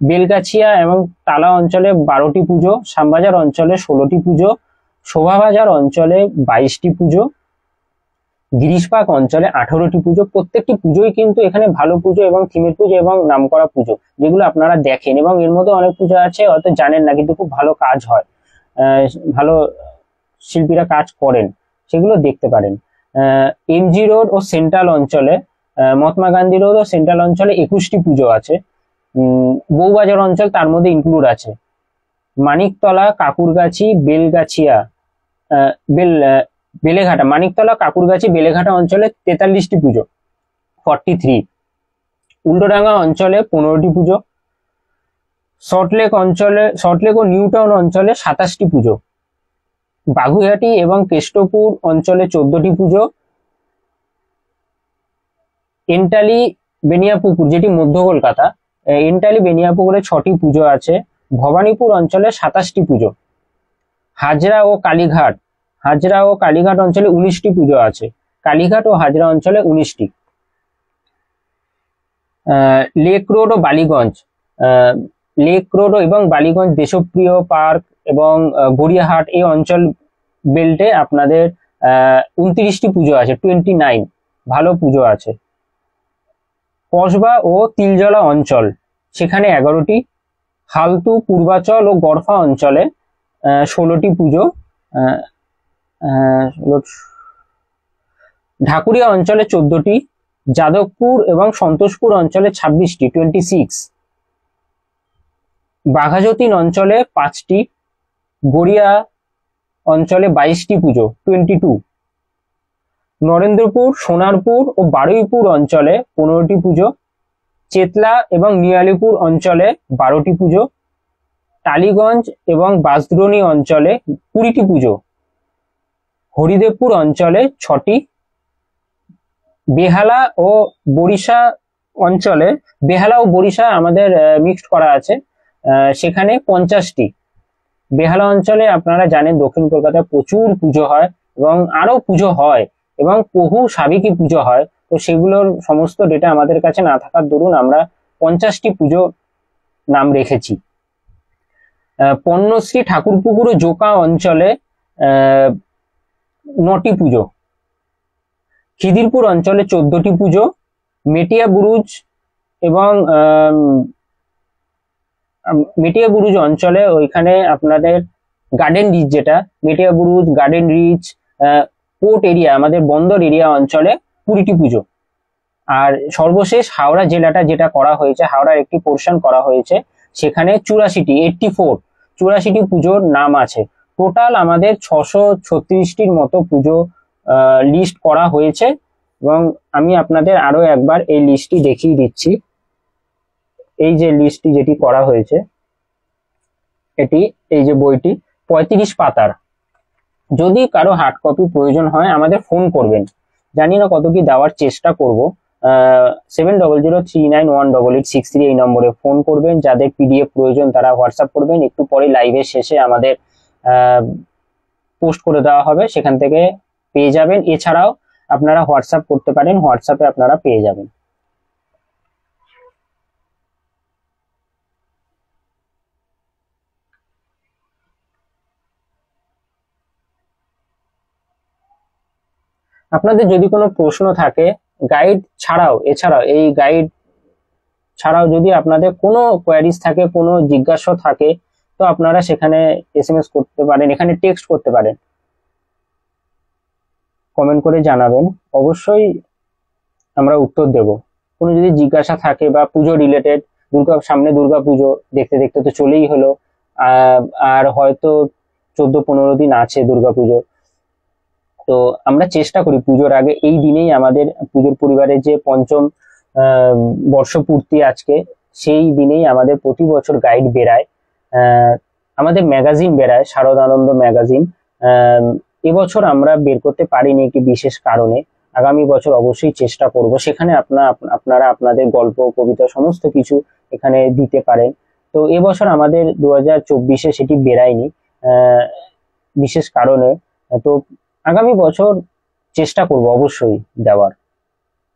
S1: বেলগাছিয়া এবং তালা অঞ্চলে 12টি পুজো, শ্যামবাজার অঞ্চলে 16টি পুজো, শোভাবাজার অঞ্চলে 22টি পুজো, গিরিশপাক অঞ্চলে 18টি পুজো। প্রত্যেকটি পুজোই কিন্তু এখানে ভালো পুজো এবং থিমের পুজো এবং নামকরা পুজো, যেগুলো আপনারা দেখেন, এবং এর মধ্যে অনেক পুজো আছে হয়তো জানেন না, কিন্তু খুব ভালো কাজ হয়, ভালো শিল্পীরা কাজ করেন, সেগুলো দেখতে পারেন। এমজি রোড ও সেন্ট্রাল অঞ্চলে, মহাত্মা গান্ধী রোড ও সেন্ট্রাল অঞ্চলে 21টি পুজো আছে। বউবাজার অঞ্চল তার মধ্যে ইনক্লুড আছে। মানিকতলা, কাকুরগাছি, বেলগাছিয়া, বেলেঘাটা, মানিকতলা, কাকুরগাছি, বেলেঘাটা অঞ্চলে 43টি পুজো, 43। উল্টোডাঙ্গা অঞ্চলে 15টি পুজো, সল্টলেক ও নিউটাউন অঞ্চলে 27টি পুজো, বাগুইহাটি এবং কেষ্টপুর অঞ্চলে 14টি পুজো, এন্টালি বেনিয়াপুকুর, যেটি মধ্য কলকাতা, এন্টালি বেনিয়াপুকুরে 6টি পুজো আছে। ভবানীপুর অঞ্চলে 27টি পুজো। হাজরা ও কালীঘাট অঞ্চলে 19টি পুজো আছে। কালীঘাট ও হাজরা অঞ্চলে 19টি। লেক রোড এবং বালিগঞ্জ দেশপ্রিয় পার্ক এবং গড়িয়াহাট এই অঞ্চল বেল্টে আপনাদের 29টি পুজো আছে, 29 ভালো পুজো আছে। কসবা ও তিলজলা অঞ্চল, সেখানে 11টি। হালতু, পূর্বাচল ও গড়ফা অঞ্চলে 16টি পুজো। ঢাকুরিয়া অঞ্চলে 14টি, যাদবপুর এবং সন্তোষপুর অঞ্চলে 26টি, 26। বাঘাযতীন অঞ্চলে 5টি, গড়িয়া অঞ্চলে 22টি পুজো, 22। নরেন্দ্রপুর, সোনারপুর ও বারুইপুর অঞ্চলে 15টি পুজো, চেতলা এবং নিয়ালিপুর অঞ্চলে 12টি পুজো, টালিগঞ্জ এবং বাঁশদ্রোণী অঞ্চলে 20টি পুজো, হরিদেবপুর অঞ্চলে 6টি, বেহালা ও বরিশা অঞ্চলে, বেহালা ও বরিশা আমাদের মিক্সড করা আছে, সেখানে 50টি। বেহালা অঞ্চলে আপনারা জানেন দক্ষিণ কলকাতায় প্রচুর পুজো হয় এবং আরো পুজো হয় এবং বহু সাবেকি পুজো হয়, তো সেগুলোর সমস্ত ডেটা আমাদের কাছে না থাকার দরুন আমরা 50টি পুজো নাম রেখেছি। পণ্যশ্রী, ঠাকুরপুকুর ও জোকা অঞ্চলে 9টি পুজো, খিদিরপুর অঞ্চলে 14টি পুজো, মেটিয়া বুরুজ অঞ্চলে ওইখানে আপনাদের গার্ডেন রিচ, যেটা Metia Buruj, Garden Reach, port area আমাদের বন্দর এরিয়া অঞ্চলে 20টি পুজো। আর সর্বশেষ হাওড়া জেলাটা যেটা করা হয়েছে, হাওড়ার একটি পোর্শন করা হয়েছে, সেখানে 84টি পুজোর নাম আছে। টোটাল আমাদের 636টির মতো পুজো লিস্ট করা হয়েছে, এবং আমি আপনাদের আরো একবার এই লিস্টটি দেখিয়ে দিচ্ছি। এই যে লিস্টটি যেটি করা হয়েছে, এই যে বইটি 35 পাতার। যদি কারো হার্ড কপি প্রয়োজন হয় আমাদের ফোন করবেন, জানি না কত কি দেওয়ার চেষ্টা করব। 7003918863 এই নম্বরে ফোন করবেন। যাদের পিডিএফ প্রয়োজন তারা হোয়াটসঅ্যাপ করবেন, একটু পরে লাইভের শেষে আমাদের পোস্ট করে দেওয়া হবে, সেখান থেকে পেয়ে যাবেন। এছাড়াও আপনারা হোয়াটসঅ্যাপ করতে পারেন, হোয়াটসঅ্যাপে আপনারা পেয়ে যাবেন। আপনাদের যদি কোনো প্রশ্ন থাকে গাইড ছাড়াও, এই গাইড ছাড়াও যদি আপনাদের কোনো কোয়ারিজ থাকে, কোনো জিজ্ঞাসা থাকে, তো আপনারা সেখানে এসএমএস করতে পারেন, এখানে টেক্সট করতে পারেন, কমেন্ট করে জানাবেন, অবশ্যই আমরা উত্তর দেব। কোনো যদি জিজ্ঞাসা থাকে বা পুজো রিলেটেড, সামনে দুর্গা পুজো দেখতে দেখতে তো চলেই হলো, আর হয়তো 14-15 দিন আছে দুর্গা পুজো, তো আমরা চেষ্টা করি পুজোর আগে এই দিনেই আমাদের পুজোর পরিবারের যে পঞ্চম বর্ষপূর্তি আজকে, সেই দিনেই আমাদের প্রতি বছর গাইড বেরায়, আমাদের ম্যাগাজিন বেরায়, শারদানন্দ ম্যাগাজিন। এবছর আমরা বের করতে পারিনি একটি বিশেষ কারণে, আগামী বছর অবশ্যই চেষ্টা করব, সেখানে আপনারা আপনাদের গল্প কবিতা সমস্ত কিছু এখানে দিতে পারেন। তো এবছর আমাদের 2024-এ সেটি বেরায়নি বিশেষ কারণে। তো আগামী বছর চেষ্টা করব অবশ্যই দেওয়ার।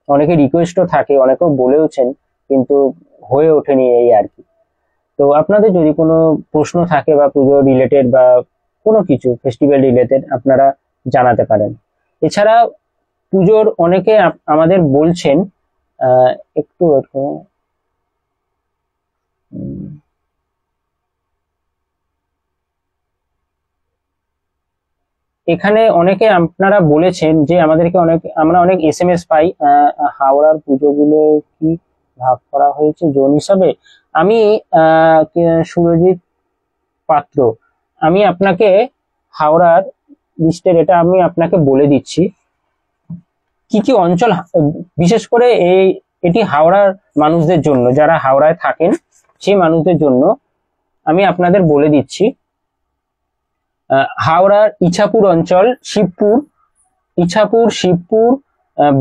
S1: অনেকে রিকোয়েস্টও থাকে, অনেকেও বলেওছেন, কিন্তু হয়ে ওঠেনি এই আর কি। তো আপনাদের যদি কোনো প্রশ্ন থাকে বা পুজো রিলেটেড বা কোনো কিছু ফেস্টিভ্যাল রিলেটেড, আপনারা জানাতে পারেন। এছাড়া পুজোর অনেকে আমাদের বলছেন, একটু এখানে অনেকে আপনারা বলেছেন যে আমাদেরকে আমরা অনেক এসএমএস পাই, হাওড়ার পুজোগুলো কি ভাগ করা হয়েছে জোন হিসাবে। আমি সুরজিৎ পাত্র, আমি আপনাকে হাওড়ার লিস্টের এটা আমি আপনাকে বলে দিচ্ছি কি কি অঞ্চল, বিশেষ করে এটি হাওড়ার মানুষদের জন্য, যারা হাওড়ায় থাকেন সেই মানুষদের জন্য আমি আপনাদের বলে দিচ্ছি। হাওড়ার ইছাপুর অঞ্চল, শিবপুর,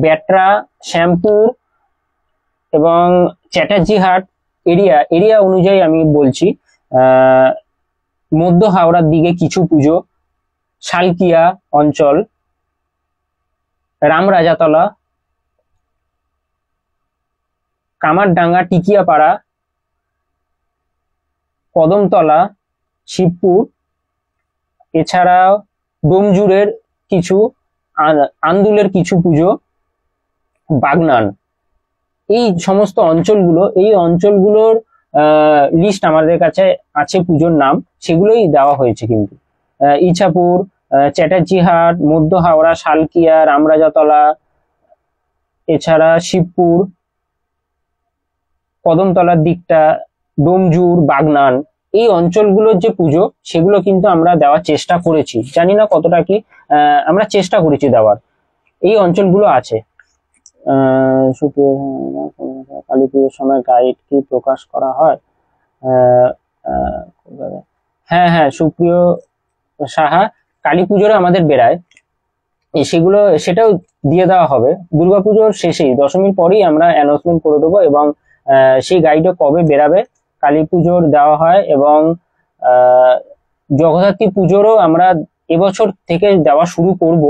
S1: বেটরা, শ্যামপুর এবং চ্যাটার্জিহাট এরিয়া অনুযায়ী আমি বলছি। মধ্য হাওড়ার দিকে কিছু পুজো, শালকিয়া অঞ্চল, রামরাজাতলা, কামারডাঙ্গা, টিকিয়াপাড়া, কদমতলা, শিবপুর, এছাড়াও ডোমজুড়ের কিছু, আন্দুলের কিছু পুজো, বাগনান, এই সমস্ত এই অঞ্চলগুলোর লিস্ট আমাদের কাছে আছে, পুজোর নাম সেগুলোই দেওয়া হয়েছে। কিন্তু ইছাপুর, চ্যাটার্জিহাট, মধ্য হাওড়া, শালকিয়া, রামরাজাতলা, এছাড়া শিবপুর, কদমতলার দিকটা, ডোমজুড়, বাগনান, এই অঞ্চলগুলোর যে পুজো সেগুলো কিন্তু আমরা দেওয়ার চেষ্টা করেছি। জানি না কতটা কি আমরা চেষ্টা করেছি দেওয়ার। এই অঞ্চলগুলো আছে। কালী পুজোর সময় গাইড কি প্রকাশ করা হয়? হ্যাঁ, সুপ্রিয় সাহা, কালী পুজোর আমাদের বেড়ায়, সেটাও দিয়ে দেওয়া হবে। দুর্গাপুজোর শেষেই, দশমীর পরেই আমরা অ্যানাউন্সমেন্ট করে দেবো, এবং সেই গাইডও কবে বেরাবে কালী পুজোর দেওয়া হয়। এবং জগদ্ধাত্রী পুজোরও আমরা এবছর থেকে দেওয়া শুরু করব।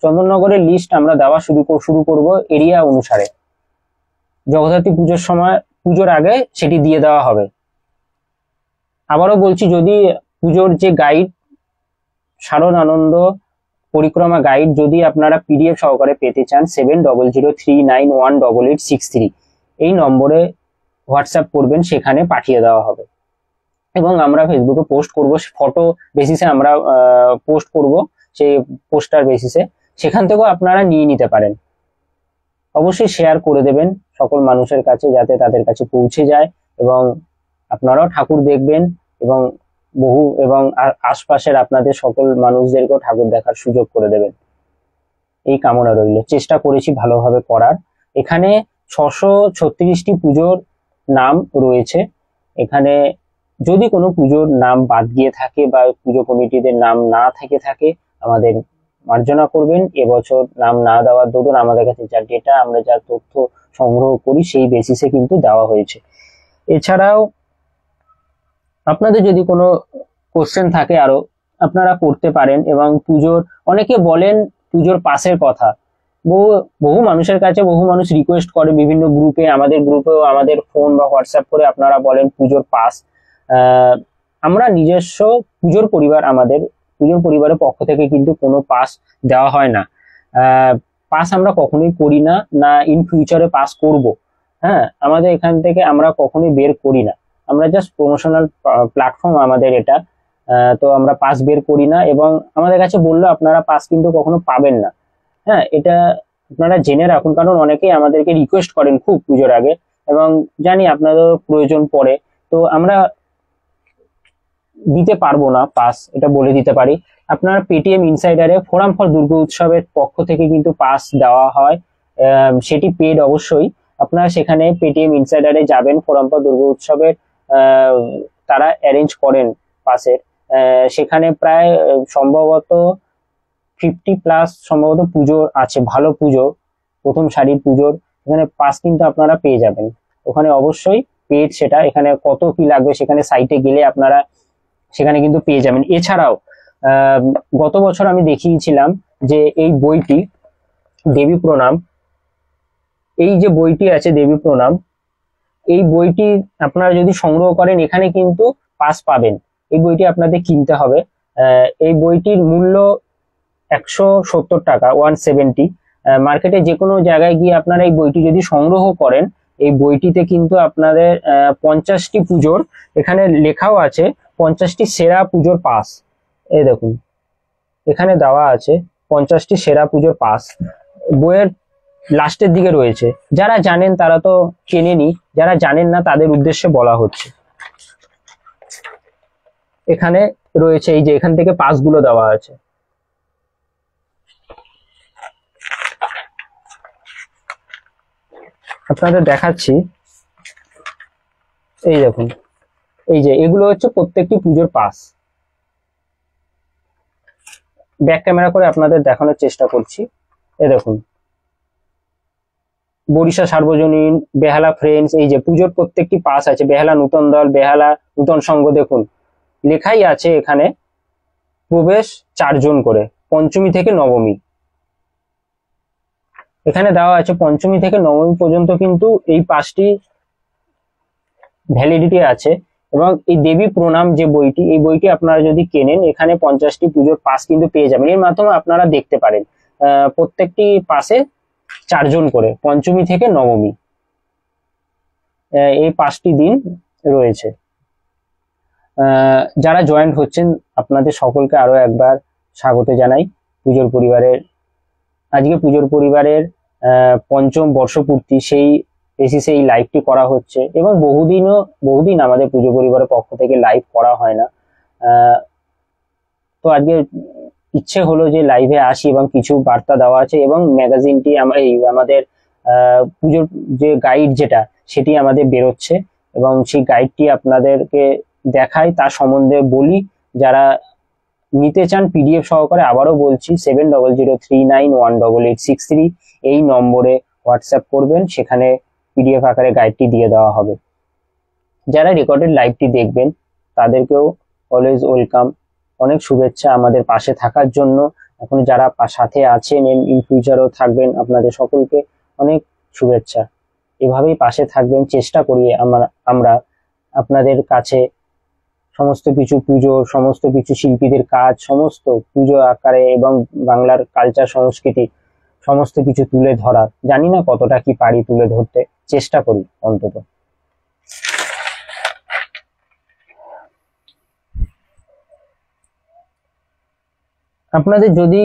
S1: চন্দননগরের লিস্ট আমরা দেওয়া শুরু করব এরিয়া অনুসারে। জগদ্ধাত্রী পুজোর সময়, পুজোর আগে সেটি দিয়ে দেওয়া হবে। আবারও বলছি, যদি পুজোর যে গাইড, শারদ আনন্দ পরিক্রমা গাইড, যদি আপনারা পিডিএফ সহকারে পেতে চান, 7003918863 এই নম্বরে হোয়াটসঅ্যাপ করবেন, সেখানে পাঠিয়ে দেওয়া হবে। এবং আমরা ফেসবুকে পোস্ট করব, ফটো বেসিসে আমরা পোস্ট করব, সেই পোস্টার বেসিসে, সেখান থেকেও আপনারা নিয়ে নিতে পারেন। অবশ্যই শেয়ার করে দেবেন সকল মানুষের কাছে, যাতে তাদের কাছে পৌঁছে যায়, এবং আপনারাও ঠাকুর দেখবেন, এবং আশপাশের আপনাদের সকল মানুষদেরকেও ঠাকুর দেখার সুযোগ করে দেবেন, এই কামনা রইল। চেষ্টা করেছি ভালোভাবে করার। এখানে 636টি পুজোর নাম রয়েছে। এখানে যদি কোনো পুজোর নাম বাদ গিয়ে থাকে বা পুজো কমিটিদের নাম না থেকে থাকে, আমাদের মার্জনা করবেন। এবছর নাম না দেওয়ার দরুন আমাদের কাছে যা ডেটা, আমরা যা তথ্য সংগ্রহ করি সেই বেসিসে কিন্তু দেওয়া হয়েছে। এছাড়াও আপনাদের যদি কোনো কোশ্চেন থাকে আরো, আপনারা করতে পারেন। এবং অনেকে বলেন পুজোর পাসের কথা, বহু মানুষের কাছে বহু মানুষ রিকোয়েস্ট করে, বিভিন্ন গ্রুপে, আমাদের গ্রুপেও, আমাদের ফোন বা হোয়াটসঅ্যাপ করে আপনারা বলেন পুজোর পাস। আমরা নিজস্ব পুজোর পরিবারের পক্ষ থেকে কিন্তু কোনো পাস দেওয়া হয় না। পাস আমরা কখনোই করি না, ইন ফিউচারে পাস করব। হ্যাঁ, আমাদের এখান থেকে আমরা কখনোই বের করি না, আমরা জাস্ট প্রমোশনাল প্ল্যাটফর্ম আমাদের এটা। তো আমরা পাস বের করি না, এবং আমাদের কাছে বললো আপনারা পাস কিন্তু কখনো পাবেন না। হ্যাঁ, এটা আপনারা জেনে রাখুন, কারণ অনেকেই আমাদেরকে রিকোয়েস্ট করেন খুব পুজোর আগে, এবং জানি আপনাদের প্রয়োজন পড়ে। তো আমরা দিতে পারবো না পাস, এটা বলে দিতে পারি। আপনারা পেটিএম ইনসাইডারে ফোরাম ফর দুর্গা উৎসবের পক্ষ থেকে কিন্তু পাস দেওয়া হয়, সেটি পেড অবশ্যই। আপনারা সেখানে পেটিএম ইনসাইডারে যাবেন, ফোরাম ফর দুর্গা উৎসবের তারা অ্যারেঞ্জ করেন পাসের। সেখানে প্রায় সম্ভবত 50+ সম্ভবত পুজো আছে, ভালো পুজো, প্রথম সারির পুজোর এখানে পাস কিন্তু আপনারা পেয়ে যাবেন। ওখানে অবশ্যই পেড সেটা, এখানে কত কি লাগবে সেখানে সাইটে গেলে আপনারা সেখানে কিন্তু পেয়ে যাবেন। এছাড়াও গত বছর আমি দেখিয়েছিলাম যে এই বইটি দেবী প্রণাম, এই যে বইটি আছে দেবী প্রণাম, এই বইটি আপনারা যদি সংগ্রহ করেন এখানে কিন্তু পাস পাবেন। এই বইটি আপনাদের কিনতে হবে। এই বইটির মূল্য 170 টাকা, 170। মার্কেটে যে কোনো জায়গায় গিয়ে আপনারা এই বইটি যদি সংগ্রহ করেন, এই বইটিতে কিন্তু আপনাদের 50টি পুজোর, এখানে লেখাও আছে 50টি সেরা পুজোর পাস। এই দেখুন এখানে দেওয়া আছে 50টি সেরা পুজোর পাস, বইয়ের লাস্টের দিকে রয়েছে। যারা জানেন তারা তো কেনেনি, যারা জানেন না তাদের উদ্দেশ্যে বলা হচ্ছে। এখানে রয়েছে এই যে এখান থেকে পাসগুলো দেওয়া আছে। আপনাদের দেখাচ্ছি, এই দেখুন এই যে এগুলো হচ্ছে প্রত্যেকটি পুজোর পাস। ব্যাক ক্যামেরা করে আপনাদের দেখানোর চেষ্টা করছি। এই দেখুন বরিশা সার্বজনীন, বেহালা ফ্রেন্ডস, এই যে পুজোর প্রত্যেকটি পাস আছে। বেহালা নূতন দল, বেহালা নূতন সংঘ, দেখুন লেখাই আছে এখানে প্রবেশ 4 জন করে, পঞ্চমী থেকে নবমী। এখানে দেওয়া আছে পঞ্চমী থেকে নবমী পর্যন্ত কিন্তু এই পাসটি ভ্যালিডিটি আছে। এবং এই দেবী প্রণাম যে বইটি, এই বইটি আপনারা যদি কেনেন এখানে 50টি পুজোর পাস কিন্তু পেয়ে যাবেন। এর মাধ্যমে আপনারা দেখতে পারেন প্রত্যেকটি পাসে 4 জন করে, পঞ্চমী থেকে নবমী এই 5টি দিন রয়েছে। যারা জয়েন্ট হচ্ছেন আপনাদের সকলকে আরো একবার স্বাগত জানাই পুজোর পরিবারের। আজকে পুজোর পরিবারের 5ম বর্ষপূর্তি, সেই বেসিসে এই লাইভটি করা হচ্ছে। এবং বহুদিন আমাদের পুজো পরিবারের পক্ষ থেকে লাইভ করা হয় না। তো আজকে ইচ্ছে হলো যে লাইভে আসি এবং কিছু বার্তা দেওয়া আছে। এবং ম্যাগাজিনটি আমাদের পুজোর যে গাইড যেটা, সেটি আমাদের বেরোচ্ছে এবং সেই গাইডটি আপনাদেরকে দেখাই, তার সম্বন্ধে বলি। যারা নিতে চান পিডিএফ সহকারে, আবারও বলছি 7003918863 এই নম্বরে হোয়াটসঅ্যাপ করবেন, সেখানে পিডিএফ আকারে গাইডটি দিয়ে দেওয়া হবে। যারা রেকর্ডেড লাইভটি দেখবেন তাদেরকেও অলওয়েজ ওয়েলকাম, অনেক শুভেচ্ছা আমাদের পাশে থাকার জন্য। এখন যারা সাথে আছেন, ইন ফিউচারও থাকবেন, আপনাদের সকলকে অনেক শুভেচ্ছা। এভাবেই পাশে থাকবেন। চেষ্টা করি আমরা আপনাদের কাছে সমস্ত কিছু পুজো, সমস্ত কিছু শিল্পীদের কাজ, সমস্ত পুজো আকারে এবং বাংলার কালচার সংস্কৃতি সমস্ত কিছু তুলে ধরার। জানি না কতটা কি পারি তুলে ধরতে, চেষ্টা করি অন্তত। আপনাদের যদি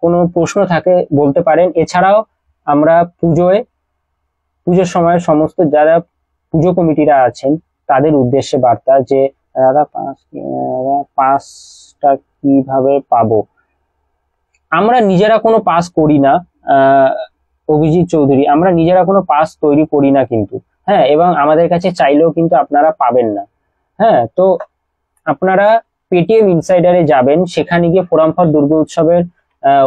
S1: কোনো প্রশ্ন থাকে বলতে পারেন। এছাড়াও আমরা পুজোর সময় সমস্ত যারা পুজো কমিটিরা আছেন তাদের উদ্দেশ্যে বার্তা, যে পাসটা কিভাবে পাবো। আমরা নিজেরা কোনো পাস করি না, অভিজিৎ চৌধুরী, আমরা নিজেরা কোনো পাস তৈরি করি না কিন্তু, হ্যাঁ। এবং আমাদের কাছে চাইলেও কিন্তু আপনারা পাবেন না, হ্যাঁ। তো আপনারা পেটিএম ইনসাইডারে যাবেন, সেখানে গিয়ে ফোরাম ফর দুর্গা উৎসবের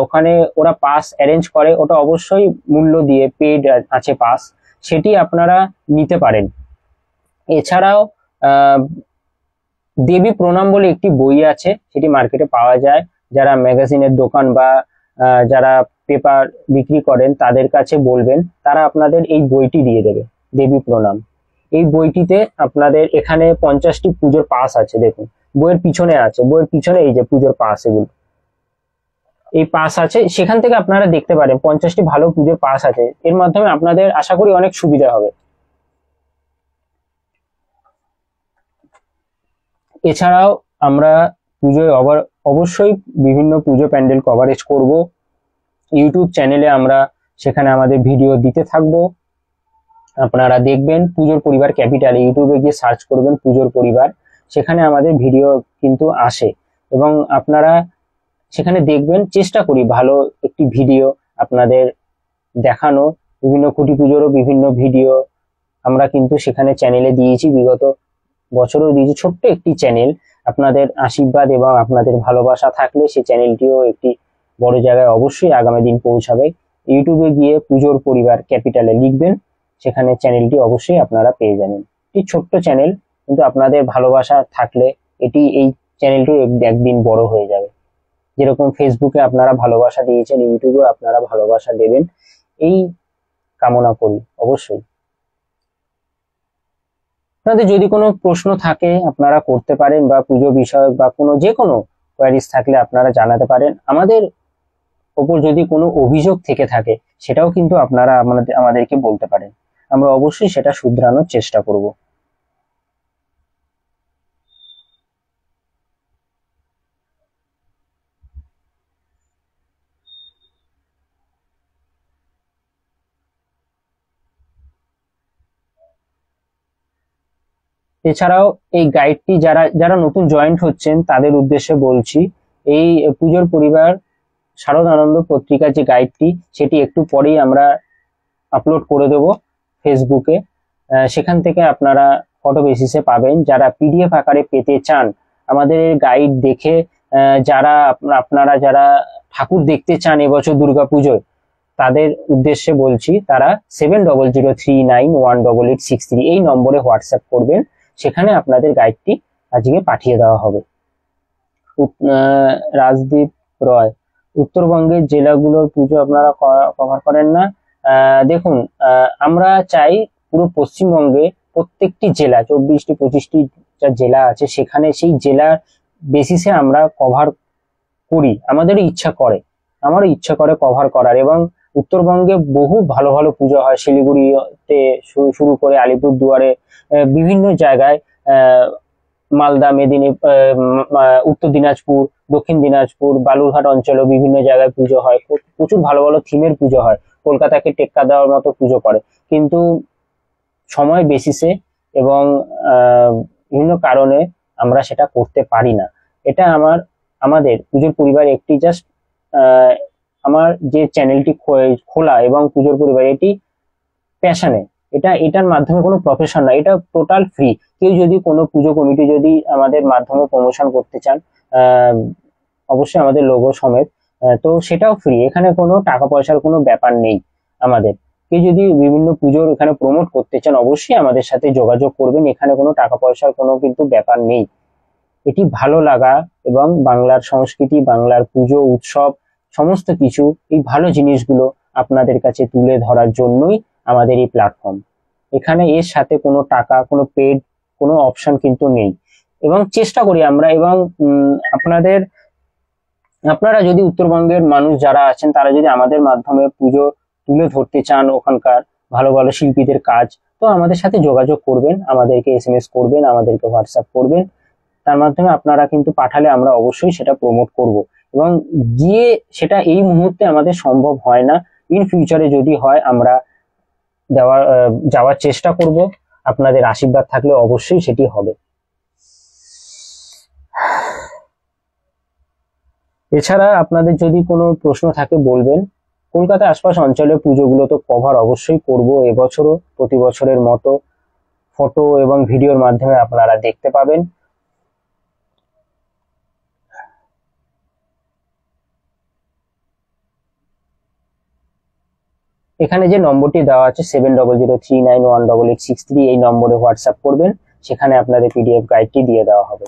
S1: ওখানে ওরা পাস অ্যারেঞ্জ করে, ওটা অবশ্যই মূল্য দিয়ে পেড আছে পাস, সেটি আপনারা নিতে পারেন। এছাড়াও দেবী প্রণাম বলে একটি বই আছে, সেটি মার্কেটে পাওয়া যায়। যারা ম্যাগাজিনের দোকান বা যারা পেপার বিক্রি করেন তাদের কাছে বলবেন, তারা আপনাদের এই বইটি দিয়ে দেবে, দেবী প্রণাম। এই বইটিতে আপনাদের এখানে 50টি পুজোর পাস আছে। দেখুন বইয়ের পিছনে আছে, বইয়ের পিছনে এই যে পুজোর পাস, এগুলো এই পাস আছে, সেখান থেকে আপনারা দেখতে পারেন 50টি ভালো পুজোর পাস আছে। এর মাধ্যমে আপনাদের আশা করি অনেক সুবিধা হবে। এছাড়াও আমরা পুজোয় অবশ্যই বিভিন্ন পুজো প্যান্ডেল কভারেজ করব ইউটিউব চ্যানেলে। আমরা সেখানে আমাদের ভিডিও দিতে থাকবো, আপনারা দেখবেন। পুজোর পরিবার ক্যাপিটালে ইউটিউবে গিয়ে সার্চ করবেন পুজোর পরিবার, সেখানে আমাদের ভিডিও কিন্তু আসে এবং আপনারা সেখানে দেখবেন। চেষ্টা করি ভালো একটি ভিডিও আপনাদের দেখানো। বিভিন্ন খুঁটি পুজোরও বিভিন্ন ভিডিও আমরা কিন্তু সেখানে চ্যানেলে দিয়েছি, বিগত বছরও দিয়েছি। ছোট্ট একটি চ্যানেল, আপনাদের আশীর্বাদ এবং আপনাদের ভালোবাসা থাকলে সেই চ্যানেলটিও একটি বড় জায়গায় অবশ্যই আগামী দিন পৌঁছাবে। ইউটিউবে গিয়ে পুজোর পরিবার ক্যাপিটালে লিখবেন, সেখানে চ্যানেলটি অবশ্যই আপনারা পেয়ে যাবেন। একটি ছোট্ট চ্যানেল, কিন্তু আপনাদের ভালোবাসা থাকলে এই চ্যানেলটি একদিন বড় হয়ে যাবে। যেরকম ফেসবুকে আপনারা ভালোবাসা দিয়েছেন, ইউটিউবে আপনারা ভালোবাসা দেবেন, এই কামনা করি অবশ্যই। আপনাদের যদি কোনো প্রশ্ন থাকে আপনারা করতে পারেন, বা পুজো বিষয়ক বা যে কোনো কোয়ারিজ থাকলে আপনারা জানাতে পারেন। আমাদের ওপর যদি কোনো অভিযোগ থেকে থাকে সেটাও কিন্তু আপনারা আমাদেরকে বলতে পারেন, আমরা অবশ্যই সেটা শুধরানোর চেষ্টা করব। এছাড়াও এই গাইডটি যারা যারা নতুন জয়েন্ট হচ্ছেন তাদের উদ্দেশ্যে বলছি, এই পুজোর পরিবার শারদ আনন্দ পত্রিকার যে গাইডটি সেটি একটু পরেই আমরা আপলোড করে দেব ফেসবুকে। সেখান থেকে আপনারা ফটো বেসিসে পাবেন। যারা পিডিএফ আকারে পেতে চান আমাদের গাইড দেখে, যারা আপনারা যারা ঠাকুর দেখতে চান এবছর দুর্গাপুজোয়, তাদের উদ্দেশ্যে বলছি, তারা 7003918863 এই নম্বরে হোয়াটসঅ্যাপ করবেন, সেখানে আপনাদের গাইডটি আজকে পাঠিয়ে দেওয়া হবে। রাজদীপ রয়, উত্তরবঙ্গের জেলাগুলোর পুজো আপনারা কভার করেন না? দেখুন, আমরা চাই পুরো পশ্চিমবঙ্গে প্রত্যেকটি জেলা, 24-25টি জেলা আছে, সেখানে সেই জেলার বেসিসে আমরা কভার করি। আমারও ইচ্ছা করে কভার করার। এবং উত্তরবঙ্গে বহু ভালো ভালো পুজো হয়, শিলিগুড়িতে শুরু করে আলিপুরদুয়ারে, বিভিন্ন জায়গায়, মালদা, উত্তর দিনাজপুর, দক্ষিণ দিনাজপুর, বালুরঘাট অঞ্চলে বিভিন্ন জায়গায় পুজো হয়, প্রচুর ভালো ভালো থিমের পুজো হয়, কলকাতাকে টেক্কা দেওয়ার মতো পুজো করে। কিন্তু সময় বেসিসে এবং বিভিন্ন কারণে আমরা সেটা করতে পারি না। এটা আমাদের পুজোর পরিবার একটি জাস্ট আমার যে চ্যানেলটি খোলা এবং পুজোর পরিবার এটি প্যাশনে, এটার মাধ্যমে কোনো প্রফেশন না, এটা টোটাল ফ্রি। কেউ যদি কোনো পুজো কমিটি যদি আমাদের মাধ্যমে প্রমোশন করতে চান, অবশ্যই আমাদের লোগো সমেত, তো সেটাও ফ্রি, এখানে কোনো টাকা পয়সার কোনো ব্যাপার নেই আমাদের। কেউ যদি বিভিন্ন পুজোর এখানে প্রমোট করতে চান অবশ্যই আমাদের সাথে যোগাযোগ করবেন, এখানে কোনো টাকা পয়সার কোনো কিন্তু ব্যাপার নেই। এটি ভালো লাগা এবং বাংলার সংস্কৃতি, বাংলার পুজো উৎসব সমস্ত কিছু, এই ভালো জিনিসগুলো আপনাদের কাছে তুলে ধরার জন্যই আমাদের এই প্ল্যাটফর্ম। এখানে এর সাথে কোনো টাকা, কোনো পেড কোনো অপশন কিন্তু নেই। এবং চেষ্টা করি আমরা, এবং আপনারা যদি উত্তরবঙ্গের মানুষ যারা আছেন তারা যদি আমাদের মাধ্যমে পুজো তুলে ধরতে চান, ওখানকার ভালো ভালো শিল্পীদের কাজ, তো আমাদের সাথে যোগাযোগ করবেন, আমাদেরকে SMS করবেন, আমাদেরকে হোয়াটসঅ্যাপ করবেন, তার মাধ্যমে আপনারা কিন্তু পাঠালে আমরা অবশ্যই সেটা প্রমোট করব। এবং গিয়ে সেটা এই মুহূর্তে আমাদের সম্ভব হয় না, ইন ফিউচারে যদি হয় আমরা যাওয়ার চেষ্টা করব। আপনাদের আশীর্বাদ থাকলে অবশ্যই সেটি হবে। এছাড়া আপনাদের যদি কোনো প্রশ্ন থাকে বলবেন। কলকাতা আশপাশ অঞ্চলে পুজোগুলো তো কভার অবশ্যই করব এবছরও, প্রতি বছরের মতো ফটো এবং ভিডিওর মাধ্যমে আপনারা দেখতে পাবেন। এখানে যে নম্বরটি দেওয়া আছে 7003918863 এই নম্বরে হোয়াটসঅ্যাপ করবেন, সেখানে আপনাদের PDF গাইডটি দিয়ে দেওয়া হবে।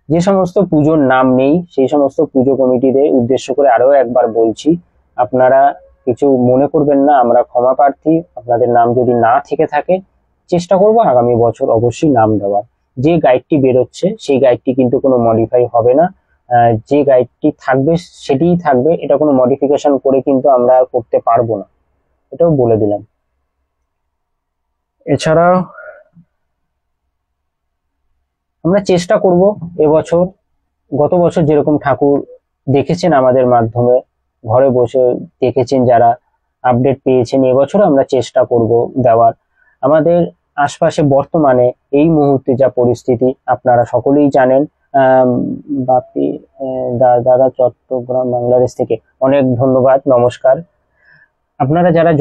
S1: যে সমস্ত পুজোর নাম নেই সেই সমস্ত পুজো কমিটিদের উদ্দেশ্য করে আরো একবার বলছি, আপনারা কিছু মনে করবেন না, আমরা ক্ষমা প্রার্থী। আপনাদের নাম যদি না থেকে থাকে চেষ্টা করব আগামী বছর অবশ্যই নাম দেওয়ার। যে গাইডটি বেরোচ্ছে সেই গাইডটি কিন্তু কোনো মডিফাই হবে না, যে গাইডটি থাকবে সেটিই থাকবে, এটা কোনো মডিফিকেশন করে কিন্তু আমরা করতে পারবো না, এটাও বলে দিলাম। এছাড়াও আমরা চেষ্টা করব এবছর, গত বছর যেরকম ঠাকুর দেখেছেন আমাদের মাধ্যমে, ঘরে বসে দেখেছেন যারা, আপডেট পেয়েছেন, এবছর আমরা চেষ্টা করব দেওয়ার। আমাদের আশপাশে বর্তমানে এই মুহূর্তে যা পরিস্থিতি আপনারা সকলেই জানেন। বাপি দাদা চট্টগ্রাম বাংলাদেশ থেকে অনেক ধন্যবাদ, নমস্কার। আপনারা যারা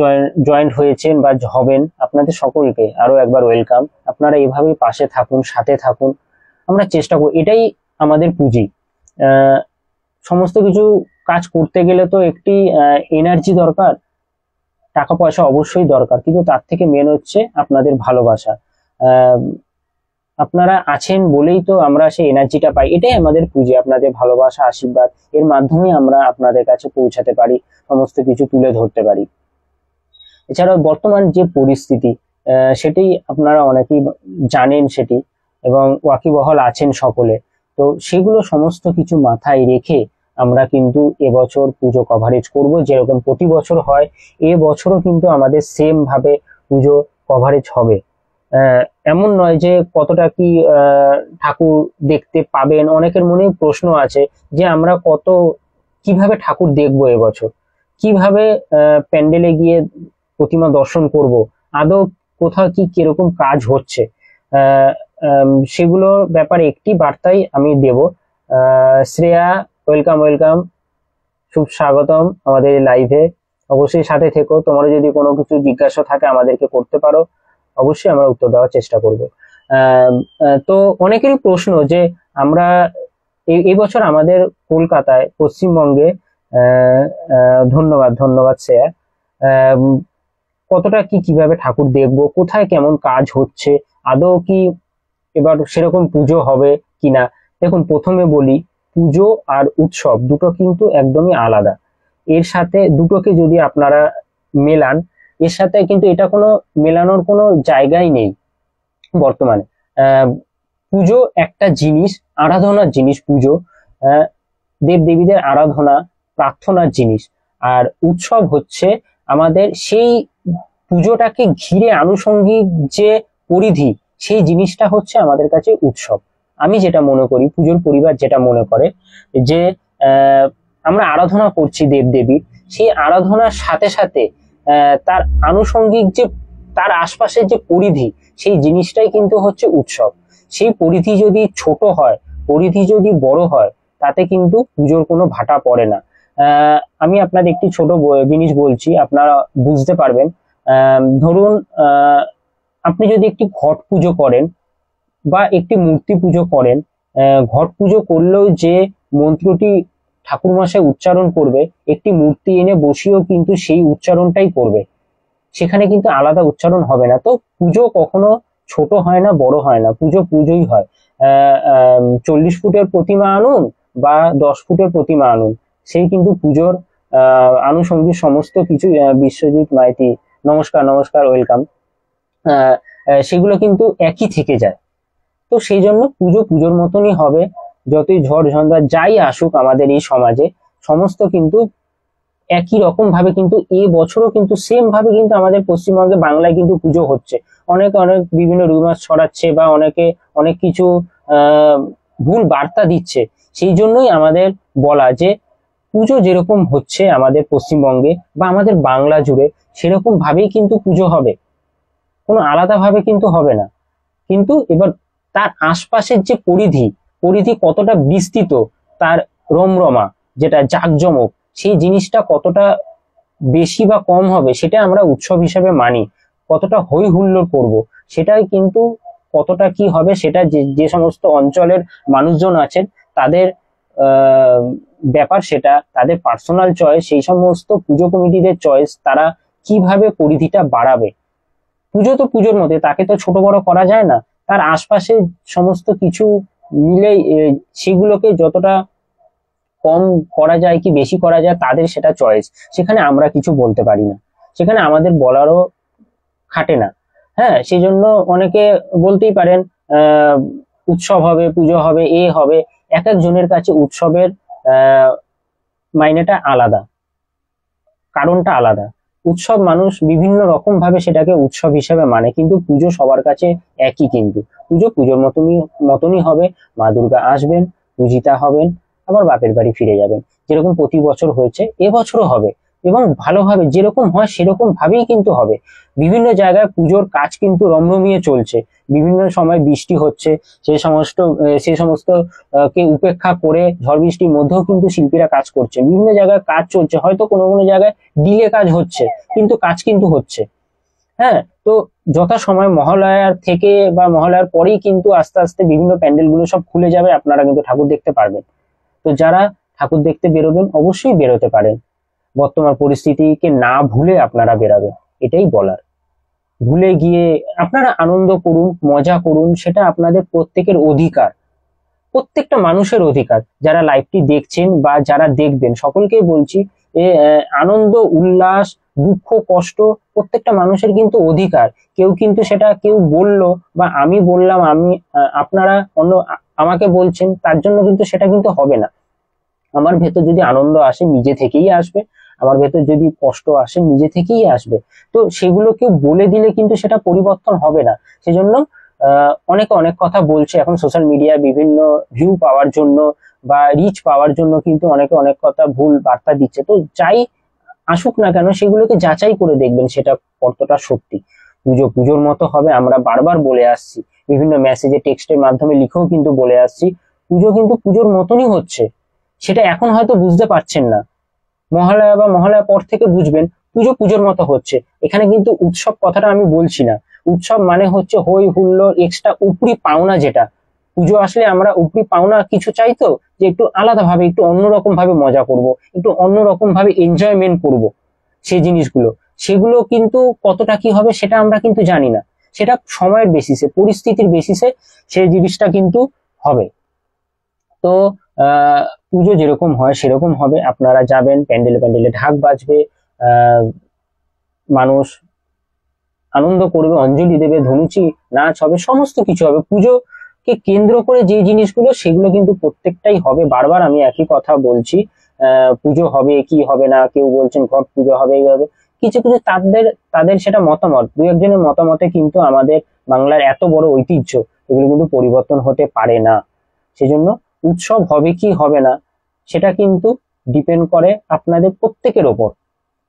S1: জয়েন্ট হয়েছেন বা হবেন আপনাদের সকলকে আরো একবার ওয়েলকাম। আপনারা এভাবেই পাশে থাকুন, সাথে থাকুন, আমরা চেষ্টা করি, এটাই আমাদের পুঁজি। সমস্ত কিছু কাজ করতে গেলে তো একটি এনার্জি দরকার, টাকা পয়সা অবশ্যই দরকার, কিন্তু তার থেকে মেন হচ্ছে আপনাদের ভালোবাসা। আহ আপনারা আছেন বলেই তো আমরা সেই এনার্জিটা পাই, এটাই আমাদের পুঁজি, আপনাদের ভালোবাসা, আশীর্বাদ, এর মাধ্যমে আমরা আপনাদের কাছে পৌঁছাতে পারি, সমস্ত কিছু তুলে ধরতে পারি। এছাড়াও বর্তমান যে পরিস্থিতি, সেটি আপনারা অনেকেই জানেন সেটি, এবং ওয়াকিবহাল আছেন সকলে। তো সেগুলো সমস্ত কিছু মাথায় রেখে আমরা কিন্তু এবছর পুজো কভারেজ করব, যেরকম প্রতি বছর হয় এবছরও কিন্তু আমাদের সেম ভাবে পুজো কভারেজ হবে। এমন নয় যে কতটা কি ঠাকুর দেখতে পাবেন, অনেকের মনে প্রশ্ন আছে যে আমরা কিভাবে ঠাকুর দেখবো এবছর, কিভাবে প্যান্ডেলে গিয়ে প্রতিমা দর্শন করব, আদৌ কোথাও কি কিরকম কাজ হচ্ছে। সেগুলোর ব্যাপারে একটি বার্তাই আমি দেব। শ্রেয়া, ওয়েলকাম ওয়েলকাম, খুব স্বাগতম আমাদের লাইভে। অবশ্যই সাথে থেকো, তোমার যদি কোনো কিছু জিজ্ঞাসা থাকে আমাদেরকে করতে পারো, অবশ্যই আমরা উত্তর দেওয়ার চেষ্টা করব। তো অনেকেরই প্রশ্ন যে আমরা এই বছর আমাদের কলকাতায়, পশ্চিমবঙ্গে, ধন্যবাদ ধন্যবাদ শ্রেয়া, কতটা কিভাবে ঠাকুর দেখবো, কোথায় কেমন কাজ হচ্ছে, আদৌ কি এবার সেরকম পুজো হবে কিনা। দেখুন, প্রথমে বলি, পুজো আর উৎসব দুটো কিন্তু একদমই আলাদা। এর সাথে দুটোকে যদি আপনারা মেলান, এর সাথে কিন্তু এটা কোনো মেলানোর কোনো জায়গাই নেই বর্তমানে। পুজো একটা জিনিস, আরাধনার জিনিস পুজো, দেব দেবীদের আরাধনা, প্রার্থনার জিনিস। আর উৎসব হচ্ছে আমাদের সেই পুজোটাকে ঘিরে আনুষঙ্গিক যে পরিধি, সেই জিনিসটা হচ্ছে আমাদের কাছে উৎসব। আমি যেটা মনে করি, পুজোর পরিবার যেটা মনে করে, যে আমরা আরাধনা করছি দেব দেবীর, সেই আরাধনার সাথে সাথে তার আনুষঙ্গিক যে তার আশপাশের যে পরিধি, সেই জিনিসটাই কিন্তু হচ্ছে উৎসব। সেই পরিধি যদি ছোট হয়, পরিধি যদি বড় হয়, তাতে কিন্তু পুজোর কোনো ভাটা পড়ে না। আমি আপনাদের একটি ছোট জিনিস বলছি, আপনারা বুঝতে পারবেন। ধরুন, আপনি যদি একটি ঘট পুজো করেন বা একটি মূর্তি পুজো করেন, ঘট পুজো করলেও যে মন্ত্রটি ঠাকুরমশাই উচ্চারণ করবে, একটি মূর্তি এনে বসিয়েও কিন্তু সেই উচ্চারণটাই করবে, সেখানে কিন্তু আলাদা উচ্চারণ হবে না। তো পুজো কখনো ছোট হয় না, বড় হয় না, পুজো পুজোই হয়। 40 ফুটের প্রতিমা আনুন বা 10 ফুটের প্রতিমা আনুন, সেই কিন্তু পুজোর আনুষঙ্গিক সমস্ত কিছু। বিশ্বজিৎ মাইতি, নমস্কার নমস্কার, ওয়েলকাম। সেগুলো কিন্তু একই থেকে যায়। তো সেই জন্য পুজো পুজোর মতনই হবে, যতই ঝড় ঝঞ্ঝা যাই আসুক আমাদের এই সমাজে, সমস্ত কিন্তু একই রকম ভাবে কিন্তু এ বছরও কিন্তু সেম ভাবে কিন্তু আমাদের পশ্চিমবঙ্গে, বাংলায় কিন্তু পুজো হচ্ছে। অনেক অনেক বিভিন্ন রুমার ছড়াচ্ছে বা অনেকে অনেক কিছু ভুল বার্তা দিচ্ছে। সেই জন্যই আমাদের বলা যে পুজো যেরকম হচ্ছে আমাদের পশ্চিমবঙ্গে বা আমাদের বাংলা জুড়ে, সেরকম ভাবেই কিন্তু পুজো হবে, কোনো আলাদা ভাবে কিন্তু হবে না। কিন্তু এবার তার আশপাশের যে পরিধি, পরিধি কতটা বিস্তৃত, তার রমরমা, যেটা জাঁকজমক, সেই জিনিসটা কতটা বেশি বা কম হবে, সেটা আমরা উৎসব হিসেবে মানি। কতটা হই হুল্লোড় করব, সেটাই কিন্তু কতটা কি হবে, সেটা যে সমস্ত অঞ্চলের মানুষজন আছেন তাদের ব্যাপার, সেটা তাদের পার্সোনাল চয়েস। সেই সমস্ত পুজো কমিটিদের চয়েস, তারা কিভাবে পরিধিটা বাড়াবে। পুজো তো পুজোর মধ্যে, তাকে তো ছোট বড় করা যায় না, তার আশপাশে সমস্ত কিছু মিলে সেগুলোকে যতটা কম করা যায় কি বেশি করা যায়, তাদের সেটা চয়েস, সেখানে আমরা কিছু বলতে পারি না, সেখানে আমাদের বলারও খাটে না। হ্যাঁ, সেই জন্য অনেকে বলতেই পারেন উৎসব হবে, পুজো হবে, এ হবে। এক একজনের কাছে উৎসবের মাইনেটা আলাদা, কারণটা আলাদা। উৎসব মানুষ বিভিন্ন রকম ভাবে সেটাকে উৎসব হিসেবে মানে, কিন্তু পুজো সবার কাছে একই। কিন্তু পুজো পুজোর মতনই হবে। মা দুর্গা আসবেন, পূজিতা হবেন, আবার বাপের বাড়ি ফিরে যাবেন, যেরকম প্রতি বছর হয়েছে এবছরও হবে, এবং ভালোভাবে যেরকম হয় সেরকম ভাবেই কিন্তু হবে। বিভিন্ন জায়গায় পুজোর কাজ কিন্তু রমরমিয়ে চলছে, বিভিন্ন সময় বৃষ্টি হচ্ছে, সেই সমস্ত কে উপেক্ষা করে ঝড় বৃষ্টির মধ্যেও কিন্তু শিল্পীরা কাজ করছে, বিভিন্ন জায়গায় কাজ চলছে, হয়তো কোনো কোনো জায়গায় ডিলে কাজ হচ্ছে, কিন্তু কাজ কিন্তু হচ্ছে। হ্যাঁ, তো যথাসময় মহালয়ার থেকে বা মহালয়ার পরেই কিন্তু আস্তে আস্তে বিভিন্ন প্যান্ডেল গুলো সব খুলে যাবে, আপনারা কিন্তু ঠাকুর দেখতে পারবেন। তো যারা ঠাকুর দেখতে বেরোবেন, অবশ্যই বেরোতে পারেন। বর্তমান পরিস্থিতিকে না ভুলে আপনারা বেরাবেন, এটাই বলার। ভুলে গিয়ে আপনারা আনন্দ করুন, মজা করুন, সেটা আপনাদের প্রত্যেকের অধিকার, প্রত্যেকটা মানুষের অধিকার। যারা লাইভটি দেখছেন বা যারা দেখবেন, সকলকেই বলছি আনন্দ, উল্লাস, দুঃখ, কষ্ট প্রত্যেকটা মানুষের কিন্তু অধিকার। কেউ কিন্তু সেটা কেউ বললো বা আমি বললাম, আপনারা আমাকে বলছেন, তার জন্য কিন্তু সেটা কিন্তু হবে না। আমার ভেতর যদি আনন্দ আসে, নিজে থেকেই আসবে। আমার ভেতর যদি কষ্ট আসে, নিজে থেকেই আসবে। তো সেগুলো কেউ বলে দিলে কিন্তু সেটা পরিবর্তন হবে না। সেজন্য অনেকে অনেক কথা বলছে এখন সোশ্যাল মিডিয়ায়, বিভিন্ন ভিউ পাওয়ার জন্য বা রিচ পাওয়ার জন্য কিন্তু অনেকে অনেক কথা ভুল বার্তা দিচ্ছে। তো যাই আসুক না কেন, সেগুলোকে যাচাই করে দেখবেন সেটা কতটা সত্যি। পুজোর মতো হবে, আমরা বারবার বলে আসছি, বিভিন্ন মেসেজে, টেক্সটের মাধ্যমে লিখেও কিন্তু বলে আসছি, পুজো কিন্তু পুজোর মতনই হচ্ছে। সেটা এখন হয়তো বুঝতে পারছেন না, মহালয়া বা মহালয়া পর থেকে বুঝবেন পুজোর মতো হচ্ছে। এখানে কিন্তু উৎসব কথাটা আমি বলছি না। উৎসব মানে হচ্ছে হই হুল্লোড়, এক্সট্রা উপরি পাওনা। যেটা পুজো আসলে আমরা উপরি পাওনা কিছু চাই, তো যে একটু আলাদা ভাবে, একটু অন্যরকম ভাবে মজা করব, একটু অন্যরকম ভাবে এনজয়মেন্ট করব, সেই জিনিসগুলো, সেগুলো কিন্তু কতটা কি হবে সেটা আমরা কিন্তু জানি না। সেটা সময়ের বেসিসে, পরিস্থিতির বেসিসে সেই জিনিসটা কিন্তু হবে। তো পুজো যেরকম হয় সেরকম হবে। আপনারা যাবেন, প্যান্ডেলে প্যান্ডেলে ঢাক বাজবে, মানুষ আনন্দ করবে, অঞ্জলি দেবে, ধনুচি নাচ হবে, সমস্ত কিছু হবে। পুজোকে কেন্দ্র করে যে জিনিসগুলো, সেগুলো কিন্তু প্রত্যেকটাই হবে। বারবার আমি একই কথা বলছি, পুজো হবে কি হবে না, কেউ বলছেন ঘট পুজো হবে, এইভাবে কিছু কিছু তাদের সেটা মতামত, দু একজনের মতামতে কিন্তু আমাদের বাংলার এত বড় ঐতিহ্য, এগুলো কিন্তু পরিবর্তন হতে পারে না। সেজন্য উৎসব হবে কি হবে না, সেটা কিন্তু ডিপেন্ড করে আপনাদের প্রত্যেকের ওপর,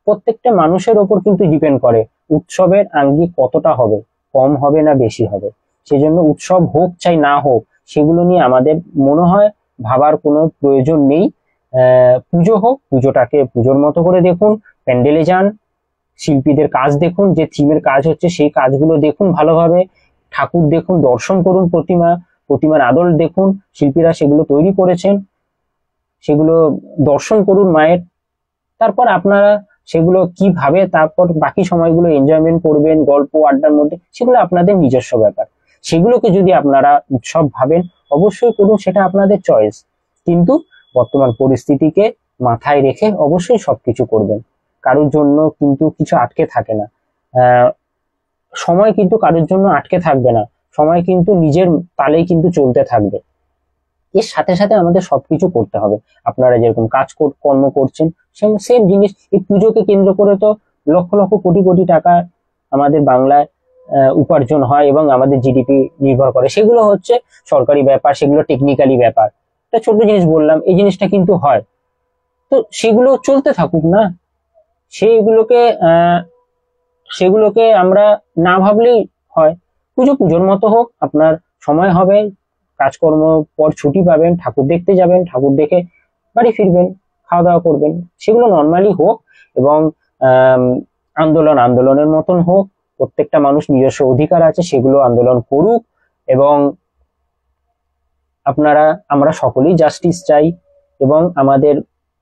S1: প্রত্যেকটা মানুষের ওপর কিন্তু ডিপেন্ড করে উৎসবের আঙ্গিক কতটা হবে, কম হবে না বেশি হবে। সেজন্য উৎসব হোক চাই না হোক, সেগুলো নিয়ে আমাদের মনে হয় ভাবার কোনো প্রয়োজন নেই। পুজো হোক, পুজোটাকে পুজোর মতো করে দেখুন, প্যান্ডেলে যান, শিল্পীদের কাজ দেখুন, যে থিমের কাজ হচ্ছে সেই কাজগুলো দেখুন ভালোভাবে, ঠাকুর দেখুন, দর্শন করুন, প্রতিমার আদল দেখুন, শিল্পীরা সেগুলো তৈরি করেছেন, সেগুলো দর্শন করুন মায়ের। তারপর আপনারা সেগুলো কিভাবে তারপর বাকি সময়গুলো এনজয়মেন্ট করবেন, গল্প আড্ডার মধ্যে, সেগুলো আপনাদের নিজস্ব ব্যাপার। সেগুলোকে যদি আপনারা উৎসব ভাবেন, অবশ্যই করুন, সেটা আপনাদের চয়েস। কিন্তু বর্তমান পরিস্থিতিকে মাথায় রেখে অবশ্যই সবকিছু করবেন। কারোর জন্য কিন্তু কিছু আটকে থাকে না, সময় কিন্তু কারোর জন্য আটকে থাকবে না, সময় কিন্তু নিজের তালেই কিন্তু চলতে থাকবে। এর সাথে সাথে আমাদের সবকিছু করতে হবে। আপনারা যেরকম কর্ম করছেন, সেম জিনিস এই পুজোকে কেন্দ্র করে তো লক্ষ লক্ষ কোটি কোটি টাকা আমাদের বাংলায় উপার্জন হয় এবং আমাদের জিডিপি নির্ভর করে। সেগুলো হচ্ছে সরকারি ব্যাপার, সেগুলো টেকনিক্যালি ব্যাপার। একটা ছোট জিনিস বললাম, এই জিনিসটা কিন্তু হয়। তো সেগুলো চলতে থাকুক না, সেগুলোকে সেগুলোকে আমরা না ভাবলেই হয়। পুজোর মতো হোক, আপনার সময় হবে, কাজকর্ম পর ছুটি পাবেন, ঠাকুর দেখতে যাবেন, ঠাকুর দেখে বাড়ি ফিরবেন, খাওয়া দাওয়া করবেন, সেগুলো নর্মালি হোক। এবং আন্দোলনের মতন হোক, প্রত্যেকটা মানুষ নিজস্ব অধিকার আছে, সেগুলো আন্দোলন করুক। এবং আমরা সকলেই জাস্টিস চাই, এবং আমাদের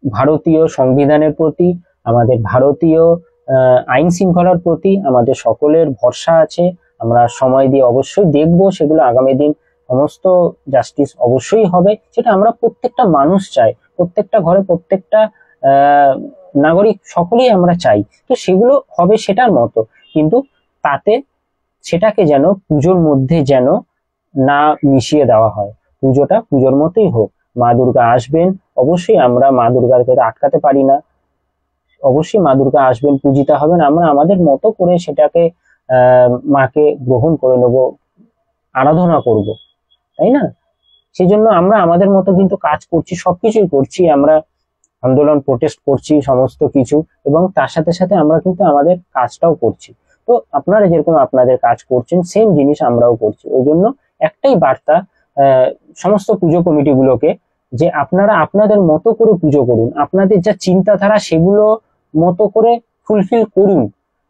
S1: ভারতীয় সংবিধানের প্রতি, আমাদের ভারতীয় আইন শৃঙ্খলার প্রতি আমাদের সকলের ভরসা আছে। আমরা সময় দিয়ে অবশ্যই দেখবো সেগুলো, আগামী দিন সমস্ত জাস্টিস অবশ্যই হবে, সেটা আমরা প্রত্যেকটা মানুষ চাই, প্রত্যেকটা ঘরে প্রত্যেকটা নাগরিক সকলেই আমরা চাই। তো সেগুলো হবে সেটার মতো, কিন্তু তাতে সেটাকে যেন পুজোর মধ্যে যেন না মিশিয়ে দেওয়া হয়। পুজোটা পুজোর মতোই হোক। মা দুর্গা আসবেন, অবশ্যই আমরা মা দুর্গাকে আটকাতে পারি না, অবশ্যই মা দুর্গা আসবেন, পূজিতা হবেন, আমরা আমাদের মতো করে সেটাকে মাকে গ্রহণ করে নেব, আরাধনা করব, তাই না? সেই জন্য আমরা আমাদের মতো কিন্তু কাজ করছি, সবকিছুই করছি, আমরা আন্দোলন প্রোটেস্ট করছি সমস্ত কিছু, এবং তার সাথে সাথে আমরা কিন্তু আমাদের কাজটাও করছি। তো আপনারা যেরকম আপনাদের কাজ করছেন, সেম জিনিস আমরাও করছি। ওই জন্য একটাই বার্তা সমস্ত পুজো কমিটিগুলোকে, যে আপনারা আপনাদের মতো করে পুজো করুন, আপনাদের যা চিন্তাধারা সেগুলো মতো করে ফুলফিল করুন।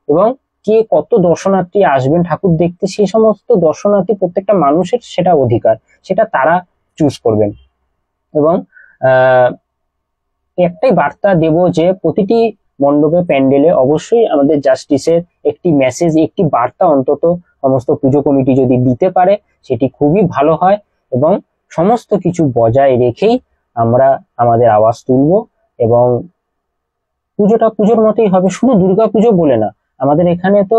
S1: এবং কে কত দর্শনার্থী আসবেন ঠাকুর দেখতে, সেই সমস্ত দর্শনার্থী প্রত্যেকটা মানুষের সেটা অধিকার, সেটা তারা চুজ করবেন। এবং একটাই বার্তা দেব যে প্রতিটি মণ্ডপে প্যান্ডেলে অবশ্যই আমাদের জাস্টিসের একটি মেসেজ, একটি বার্তা অন্তত সমস্ত পুজো কমিটি যদি দিতে পারে সেটি খুবই ভালো হয়, এবং সমস্ত কিছু বজায় রেখেই আমরা আমাদের আওয়াজ তুলব এবং পুজোটা পুজোর মতোই হবে। শুধু দুর্গা পুজো বলে না, আমাদের এখানে তো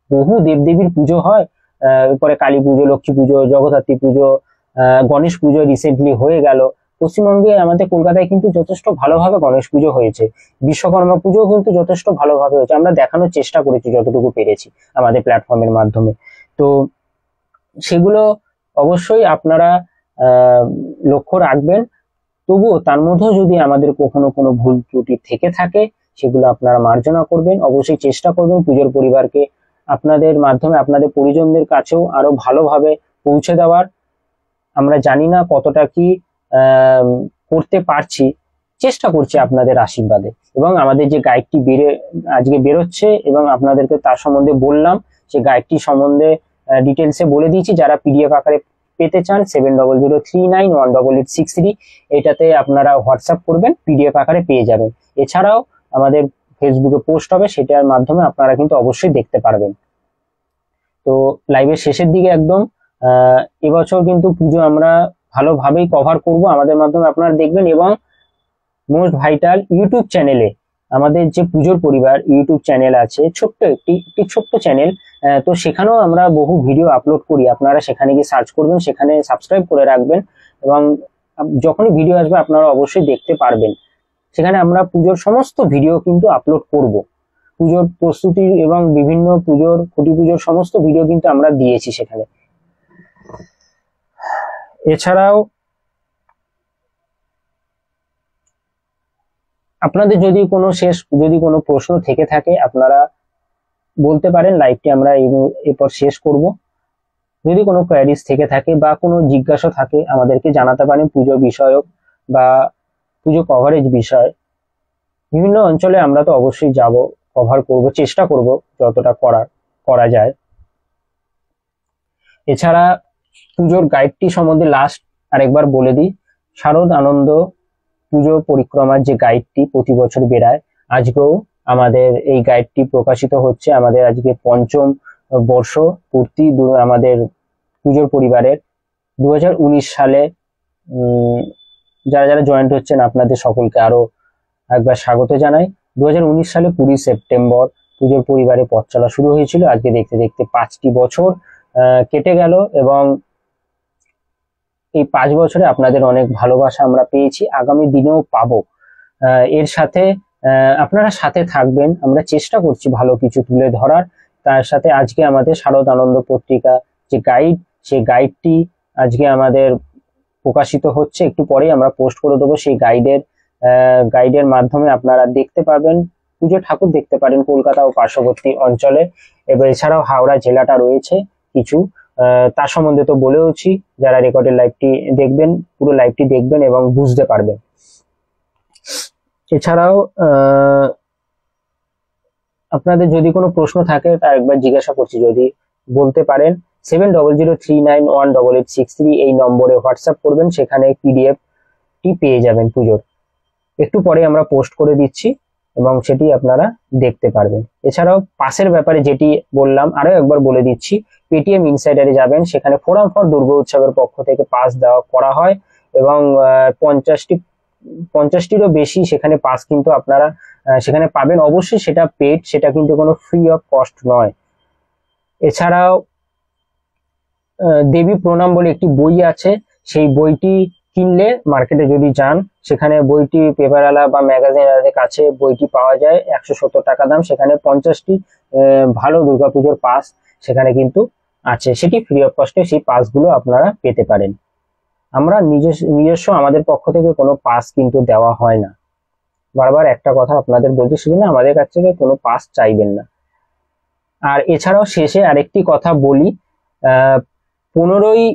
S1: বহু দেবদেবীর পুজো হয়, এরপরে কালী পুজো, লক্ষ্মী পুজো, জগদ্ধাত্রী পুজো, গণেশ পুজো রিসেন্টলি হয়ে গেল। পশ্চিমবঙ্গে আমাদের কলকাতায় কিন্তু যথেষ্ট ভালোভাবে গণেশ পুজো হয়েছে, বিশ্বকর্মা পুজো কিন্তু যথেষ্ট ভালোভাবে হয়েছে। আমরা দেখানোর চেষ্টা করেছি যতটুকু পেরেছি আমাদের প্ল্যাটফর্মের মাধ্যমে। তো সেগুলো অবশ্যই আপনারা লক্ষ্য রাখবেন। তবুও তার মধ্যেও যদি আমাদের কখনো কোনো ভুল ত্রুটি থেকে থাকে সেগুলো আপনারা মার্জনা করবেন। অবশ্যই চেষ্টা করবেন পুজোর পরিবারকে আপনাদের মাধ্যমে আপনাদের পরিজনদের কাছেও আরো ভালোভাবে পৌঁছে দেওয়ার। আমরা জানি না কতটা কি করতে পারছি, চেষ্টা করছি আপনাদের আশীর্বাদে। এবং আমাদের যে গাইডটি আজকে বেরোচ্ছে এবং আপনাদেরকে তার সম্বন্ধে বললাম, সে গাইডটি সম্বন্ধে ডিটেলসে বলে দিয়েছি। যারা পিডিএফ আকারে পেতে চান 7003918863 এটাতে আপনারা হোয়াটসঅ্যাপ করবেন, পিডিএফ আকারে পেয়ে যাবেন। এছাড়াও আমাদের ফেসবুকে পোস্ট হবে, সেটার মাধ্যমে আপনারা কিন্তু অবশ্যই দেখতে পারবেন। তো লাইভের শেষের দিকে একদম এবছর কিন্তু পুজো আমরা ভালোভাবেই কভার করব আমাদের মাধ্যমে, আপনারা দেখবেন। এবং মোস্ট ভাইটাল ইউটিউব চ্যানেলে আমাদের যে পুজোর পরিবার ইউটিউব চ্যানেল আছে, ছোট্ট একটি ছোট্ট চ্যানেল, তো সেখানেও আমরা বহু ভিডিও আপলোড করি। আপনারা সেখানে গিয়ে সার্চ করবেন, সেখানে সাবস্ক্রাইব করে রাখবেন এবং যখনই ভিডিও আসবে আপনারা অবশ্যই দেখতে পারবেন। সেখানে আমরা পুজোর সমস্ত ভিডিও কিন্তু আপলোড করব, পুজোর প্রস্তুতি এবং বিভিন্ন পুজোর খুঁটি পুজোর সমস্ত ভিডিও কিন্তু আমরা দিয়েছি সেখানে। এছাড়াও আপনাদের যদি কোনো প্রশ্ন থেকে থাকে আপনারা বলতে পারেন, লাইভটি আমরা এরপর শেষ করব। যদি কোনো কোয়ারিজ থেকে থাকে বা কোনো জিজ্ঞাসা থাকে আমাদেরকে জানাতে পারেন পুজো বিষয়ক বা পুজো কভারেজ বিষয়। বিভিন্ন অঞ্চলে আমরা তো অবশ্যই যাব, কভার করব, চেষ্টা করব যতটা করা যায়। এছাড়া পুজোর গাইডটি সম্বন্ধে লাস্ট আরেকবার বলে দিই, শারদ আনন্দ পুজো পরিক্রমার যে গাইডটি প্রতি বছর বেরায়, আজকেও আমাদের এই গাইডটি প্রকাশিত হচ্ছে। আমাদের আজকে ৫ম বর্ষ পূর্তি আমাদের পুজোর পরিবারের। 2019 সালে যারা যারা জয়েন্ট হচ্ছেন আপনাদের সকলকে আরো একবার স্বাগত জানাই। 2019 সালে 20 সেপ্টেম্বর পুজোর পরিবারে পথ চলা শুরু হয়েছিল। আজকে দেখতে দেখতে 5টি বছর কেটে গেল এবং এই 5 বছরে আপনাদের অনেক ভালোবাসা আমরা পেয়েছি, আগামী দিনেও পাবো। এর সাথে আপনারা সাথে থাকবেন, আমরা চেষ্টা করছি ভালো কিছু তুলে ধরার। তার সাথে আজকে আমাদের শারদ আনন্দ পত্রিকা যে গাইড, সেই গাইডটি আজকে আমাদের প্রকাশিত হচ্ছে, একটু পরেই আমরা পোস্ট করে দেবো। সেই গাইডের মাধ্যমে আপনারা দেখতে পাবেন, পুজো ঠাকুর দেখতে পারেন কলকাতা ও পার্শ্ববর্তী অঞ্চলে। এবার এছাড়াও হাওড়া জেলাটা রয়েছে কিছু, তার সম্বন্ধে তো বলেওছি। যারা রেকর্ডের লাইভটি দেখবেন, পুরো লাইভটি দেখবেন এবং বুঝতে পারবেন। এছাড়াও আপনাদের যদি কোনো প্রশ্ন থাকে তা একবার জিজ্ঞাসা করছি, যদি বলতে পারেন। 7003918863 এই নম্বরে হোয়াটসঅ্যাপ করবেন, সেখানে পিডিএফ টি পেয়ে যাবেন পুজোর। একটু পরে আমরা পোস্ট করে দিচ্ছি এবং সেটি আপনারা দেখতে পারবেন। এছাড়াও পাসের ব্যাপারে যেটি বললাম আরো একবার বলে দিচ্ছি, পেটিএম ইনসাইডারে যাবেন, সেখানে ফোরাম ফর দুর্গা উৎসবের পক্ষ থেকে পাস করা হয় এবং 50টিরও বেশি সেখানে পাস কিন্তু আপনারা সেখানে পাবেন। অবশ্যই সেটা পেড, সেটা কিন্তু কোনো ফ্রি অফ কস্ট নয়। এছাড়াও দেবী প্রণাম বলে একটি বই আছে, সেই বইটি কিনলে মার্কেটে যদি যান সেখানে বইটি পেপারওয়ালা বা ম্যাগাজিনের কাছে বইটি পাওয়া যায়, 170 টাকা দাম। সেখানে 50টি ভালো দুর্গাপুজোর পাস সেখানে কিন্তু আছে, সেটি ফ্রি অফ কস্টে সেই পাসগুলো আপনারা পেতে পারেন। আমরা নিজস্ব আমাদের পক্ষ থেকে কোনো পাস কিন্তু দেওয়া হয় না। বারবার একটা কথা আপনাদের বলছি, সেজন্য আমাদের কাছ থেকে কোনো পাস চাইবেন না। আর এছাড়াও শেষে আরেকটি কথা বলি, 15ই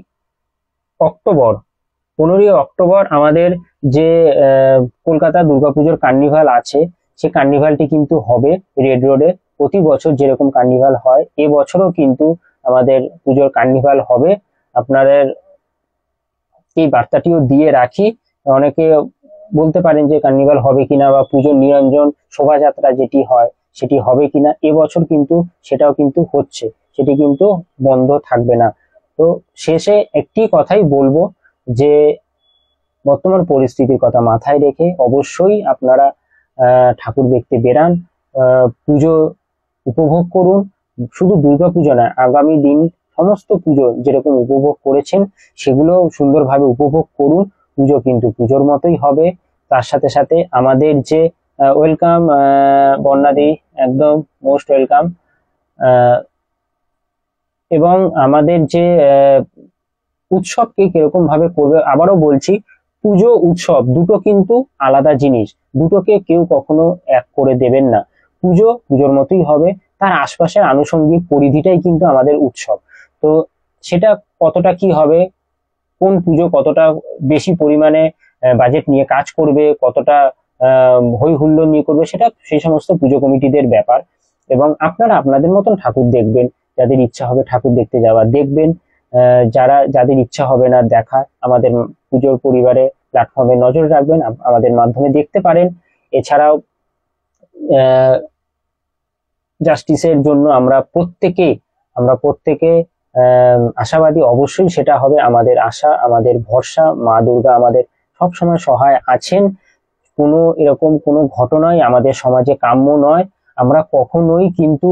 S1: অক্টোবর আমাদের যে কলকাতা দুর্গাপুজোর কার্নিভাল আছে, সেই কার্নিভালটি কিন্তু হবে রেড রোডে। প্রতি বছর যেরকম কার্নিভাল হয় এবছরও কিন্তু আমাদের পুজোর কার্নিভাল হবে। আপনাদের এই বার্তাটিও দিয়ে রাখি, অনেকে বলতে পারেন যে কার্নিভাল হবে কিনা বা পুজোর নিরঞ্জন শোভাযাত্রা যেটি হয় সেটি হবে কিনা, এবছর কিন্তু সেটাও কিন্তু হচ্ছে, সেটি কিন্তু বন্ধ থাকবে না। তো শেষে একটি কথাই বলবো যে বর্তমান পরিস্থিতির কথা মাথায় রেখে অবশ্যই আপনারা ঠাকুর দেখতে বেরান, পুজো উপভোগ করুন। শুধু দুর্গা পুজো নয়, আগামী দিন সমস্ত পুজো যেরকম উপভোগ করেছেন সেগুলো সুন্দরভাবে উপভোগ করুন। পুজো কিন্তু পুজোর মতোই হবে। তার সাথে সাথে আমাদের যে ওয়েলকাম বর্ণাদি, একদম মোস্ট ওয়েলকাম। এবং আমাদের যে উৎসবকে কিরকম ভাবে করবে, আবারও বলছি, পুজো উৎসব দুটো কিন্তু আলাদা জিনিস, দুটোকে কেউ কখনো এক করে দেবেন না। পুজো পুজোর মতোই হবে, তার আশপাশের আনুষঙ্গিক পরিধিটাই কিন্তু আমাদের উৎসব। তো সেটা কতটা কি হবে, কোন পুজো কতটা বেশি পরিমাণে বাজেট নিয়ে কাজ করবে, কতটা হই হুল্লোড় নিয়ে করবে, সেটা সেই সমস্ত পুজো কমিটিদের ব্যাপার। এবং আপনারা আপনাদের মতন ঠাকুর দেখবেন, যাদের ইচ্ছা হবে ঠাকুর দেখতে যাওয়া দেখবেন, যাদের ইচ্ছা হবে না দেখা, আমাদের পুজোর পরিবারে প্ল্যাটফর্মে নজর রাখবেন, আমাদের মাধ্যমে দেখতে পারেন। এছাড়াও জাস্টিসের জন্য আমরা প্রত্যেকে আশাবাদী, অবশ্যই সেটা হবে। আমাদের আশা, আমাদের ভরসা, মা দুর্গা আমাদের সব সময় সহায় আছেন। এরকম কোনো ঘটনাই আমাদের সমাজে কাম্য নয়। আমরা কখনোই কিন্তু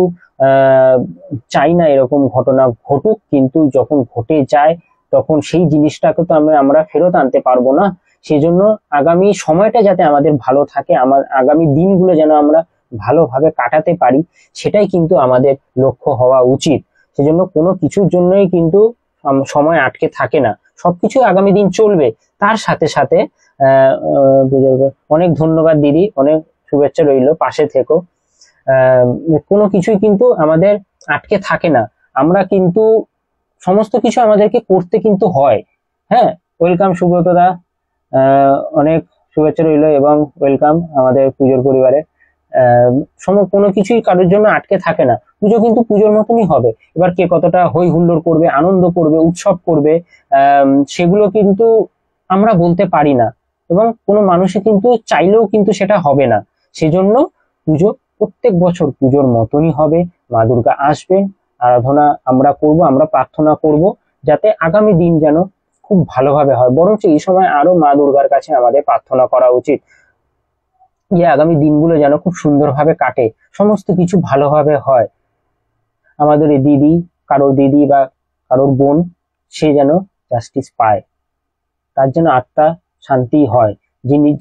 S1: চাই না এরকম ঘটনা ঘটুক, কিন্তু যখন ঘটে যায় তখন সেই জিনিসটাকে তো আমরা ফেরত আনতে পারবো না। সেজন্য আগামী সময়টা যাতে আমাদের ভালো থাকে, আগামী দিনগুলো যেন আমরা ভালোভাবে কাটাতে পারি, সেটাই কিন্তু আমাদের লক্ষ্য হওয়া উচিত। সেজন্য কোনো কিছুর জন্যই কিন্তু সময় আটকে থাকে না, সবকিছু আগামী দিন চলবে। তার সাথে সাথে অনেক ধন্যবাদ দিদি, অনেক শুভেচ্ছা রইলো, পাশে থেকো। কোনো কিছুই কিন্তু আমাদের আটকে থাকে না, আমরা কিন্তু সমস্ত কিছু আমাদেরকে করতে কিন্তু হয়। হ্যাঁ, ওয়েলকাম সুব্রত দা, অনেক শুভেচ্ছা রইলো এবং ওয়েলকাম আমাদের পুজোর পরিবারে। কোনো কিছুই কারোর জন্য আটকে থাকে না, পুজো কিন্তু পুজোর মতনই হবে। এবার কে কতটা হই হুল্লোড় করবে, আনন্দ করবে, উৎসব করবে, সেগুলো কিন্তু আমরা বলতে পারি না, এবং কোনো মানুষই কিন্তু চাইলেও কিন্তু সেটা হবে না। সেজন্য পুজো প্রত্যেক বছর পুজোর মতনই হবে। মা দুর্গা আসবেন, আরাধনা আমরা করব, আমরা প্রার্থনা করব যাতে আগামী দিন যেন খুব ভালোভাবে হয়। বরঞ্চ এই সময় আরো মা দুর্গার কাছে আমাদের প্রার্থনা করা উচিত যে আগামী দিনগুলো যেন খুব সুন্দরভাবে কাটে, সমস্ত কিছু ভালোভাবে হয়। আমাদের এই দিদি, কারোর দিদি বা কারোর বোন, সে যেন জাস্টিস পায়, তার যেন আত্মা শান্তি হয়।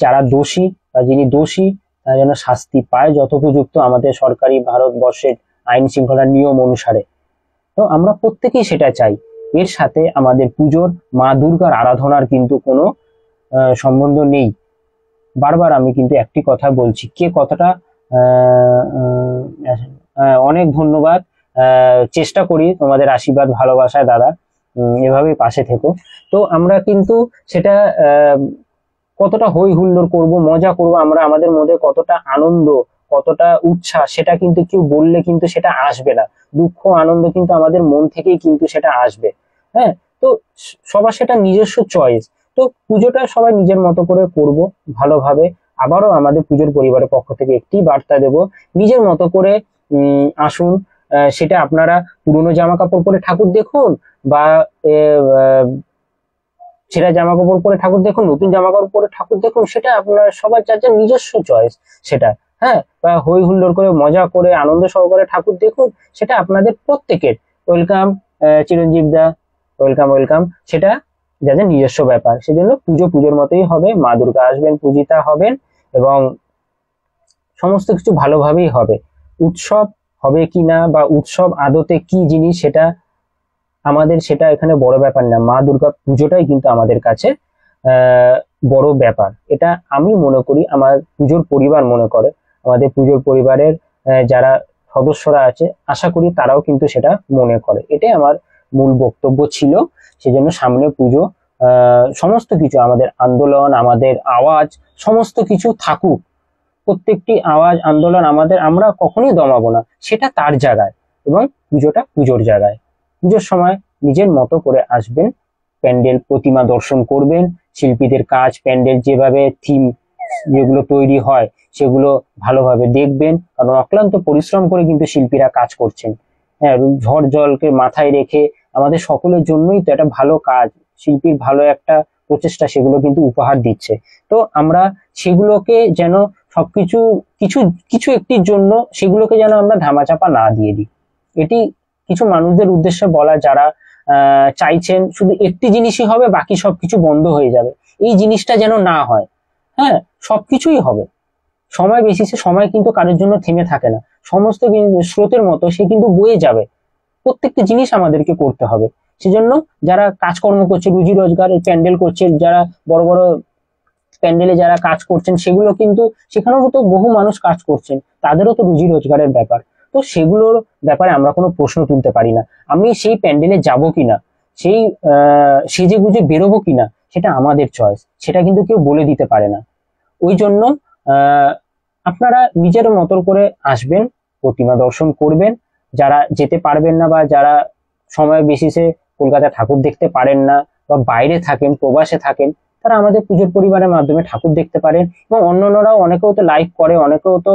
S1: যারা দোষী বা যিনি দোষী, তারা যেন শাস্তি পায় যথোপযুক্ত আমাদের সরকারি ভারতবর্ষের আইন শৃঙ্খলার নিয়ম অনুসারে। তো আমরা প্রত্যেকেই সেটা চাই। এর সাথে আমাদের পুজোর মা দুর্গার আরাধনার কিন্তু কোনো সম্বন্ধ নেই। বারবার আমি কিন্তু একটি কথা বলছি, কে কতটা অনেক ধন্যবাদ। চেষ্টা করি তোমাদের আশীর্বাদ ভালোবাসায় দাদা, এভাবেই পাশে থেকো। তো আমরা কিন্তু সেটা কতটা হই হুল্লোড় করবো, মজা করবো, আমরা আমাদের মধ্যে কতটা আনন্দ, কতটা উচ্ছ্বাস, সেটা কিন্তু কেউ বললে কিন্তু সেটা আসবে না। দুঃখ আনন্দ কিন্তু আমাদের মন থেকেই কিন্তু সেটা আসবে। হ্যাঁ, তো সবার সেটা নিজস্ব চয়েস। তো পুজোটা সবাই নিজের মতো করে করব ভালোভাবে। আবারও আমাদের পুজোর পরিবারের পক্ষ থেকে একটি বার্তা দেব, নিজের মতো করে আসুন। সেটা আপনারা পুরনো জামা কাপড় পরে ঠাকুর দেখুন, বা ছেঁড়া জামা কাপড় পরে ঠাকুর দেখুন, নতুন জামা কাপড় পরে ঠাকুর দেখুন, সেটা আপনার সবার যার যার নিজস্ব চয়েস সেটা। হ্যাঁ, বা হই হুল্লোড় করে মজা করে আনন্দ সহকারে ঠাকুর দেখুন, সেটা আপনাদের প্রত্যেকের। ওয়েলকাম চিরঞ্জীব দা, ওয়েলকাম ওয়েলকাম, সেটা যাদের নিজস্ব ব্যাপার। সেজন্য পুজো পুজোর মতোই হবে, মা দুর্গা আসবেন, পূজিতা হবেন, এবং সমস্ত কিছু ভালোভাবেই হবে। উৎসব হবে কিনা বা উৎসব আদতে কি জিনিস, সেটা এখানে বড় ব্যাপার না। মা দুর্গা পুজোটাই কিন্তু আমাদের কাছে বড় ব্যাপার। এটা আমি মনে করি, আমার পুজোর পরিবার মনে করে, আমাদের পুজোর পরিবারের যারা সদস্যরা আছে, আশা করি তারাও কিন্তু সেটা মনে করে। এটাই আমার মূল বক্তব্য ছিল। সেজন্য সামনে পুজো, সমস্ত কিছু আমাদের আন্দোলন, আমাদের আওয়াজ, সমস্ত কিছু থাকুক। প্রত্যেকটি আওয়াজ আন্দোলন আমরা কখনোই দমাবো না, সেটা তার জায়গায়, এবং পুজোটা পুজোর জায়গায়। পুজোর সময় নিজের মতো করে আসবেন, প্যান্ডেল প্রতিমা দর্শন করবেন, শিল্পীদের কাজ, প্যান্ডেল যেভাবে থিম যেগুলো তৈরি হয় সেগুলো ভালোভাবে দেখবেন, কারণ অক্লান্ত পরিশ্রম করে কিন্তু শিল্পীরা কাজ করছেন। হ্যাঁ, ঝড় জলকে মাথায় রেখে আমাদের সকলের জন্যই তো একটা ভালো কাজ, শিল্পীর ভালো একটা প্রচেষ্টা সেগুলো কিন্তু উপহার দিচ্ছে। তো আমরা সেগুলোকে যেন সবকিছু কিছু কিছু একটির জন্য সেগুলোকে যেন আমরা ধামাচাপা না দিয়ে দিই। এটি কিছু মানুষদের উদ্দেশ্যে বলা, যারা চাইছেন শুধু একটি জিনিসই হবে, বাকি সবকিছু বন্ধ হয়ে যাবে। এই জিনিসটা যেন না হয়। হ্যাঁ, সবকিছুই হবে সময় বেসিসে। সময় কিন্তু কারোর জন্য থেমে থাকে না, সমস্ত স্রোতের মতো সে কিন্তু বয়ে যাবে। প্রত্যেকটা জিনিস আমাদেরকে করতে হবে। সেজন্য যারা কাজকর্ম করছে, রুজি রোজগার প্যান্ডেল করছে, যারা বড় বড় প্যান্ডেলে যারা কাজ করছেন, সেগুলো কিন্তু সেখানেও তো বহু মানুষ কাজ করছেন, তাদেরও তো রুজি রোজগারের ব্যাপার। তো সেগুলোর ব্যাপারে আমরা কোনো প্রশ্ন তুলতে পারি না। আমি সেই প্যান্ডেলে যাব কিনা, সেই সেজে গুজে বেরোবো কিনা, সেটা আমাদের চয়েস, সেটা কিন্তু কেউ বলে দিতে পারে না। ওই জন্য আপনারা নিজের মতো করে আসবেন, প্রতিমা দর্শন করবেন। যারা যেতে পারবেন না বা যারা সময় বেশিসে কলকাতা ঠাকুর দেখতে পারেন না বা বাইরে থাকেন, প্রবাসে থাকেন, তারা আমাদের পুজোর পরিবারের মাধ্যমে ঠাকুর দেখতে পারেন। এবং অন্যান্যরাও অনেকেও তো লাইভ করে, অনেকেও তো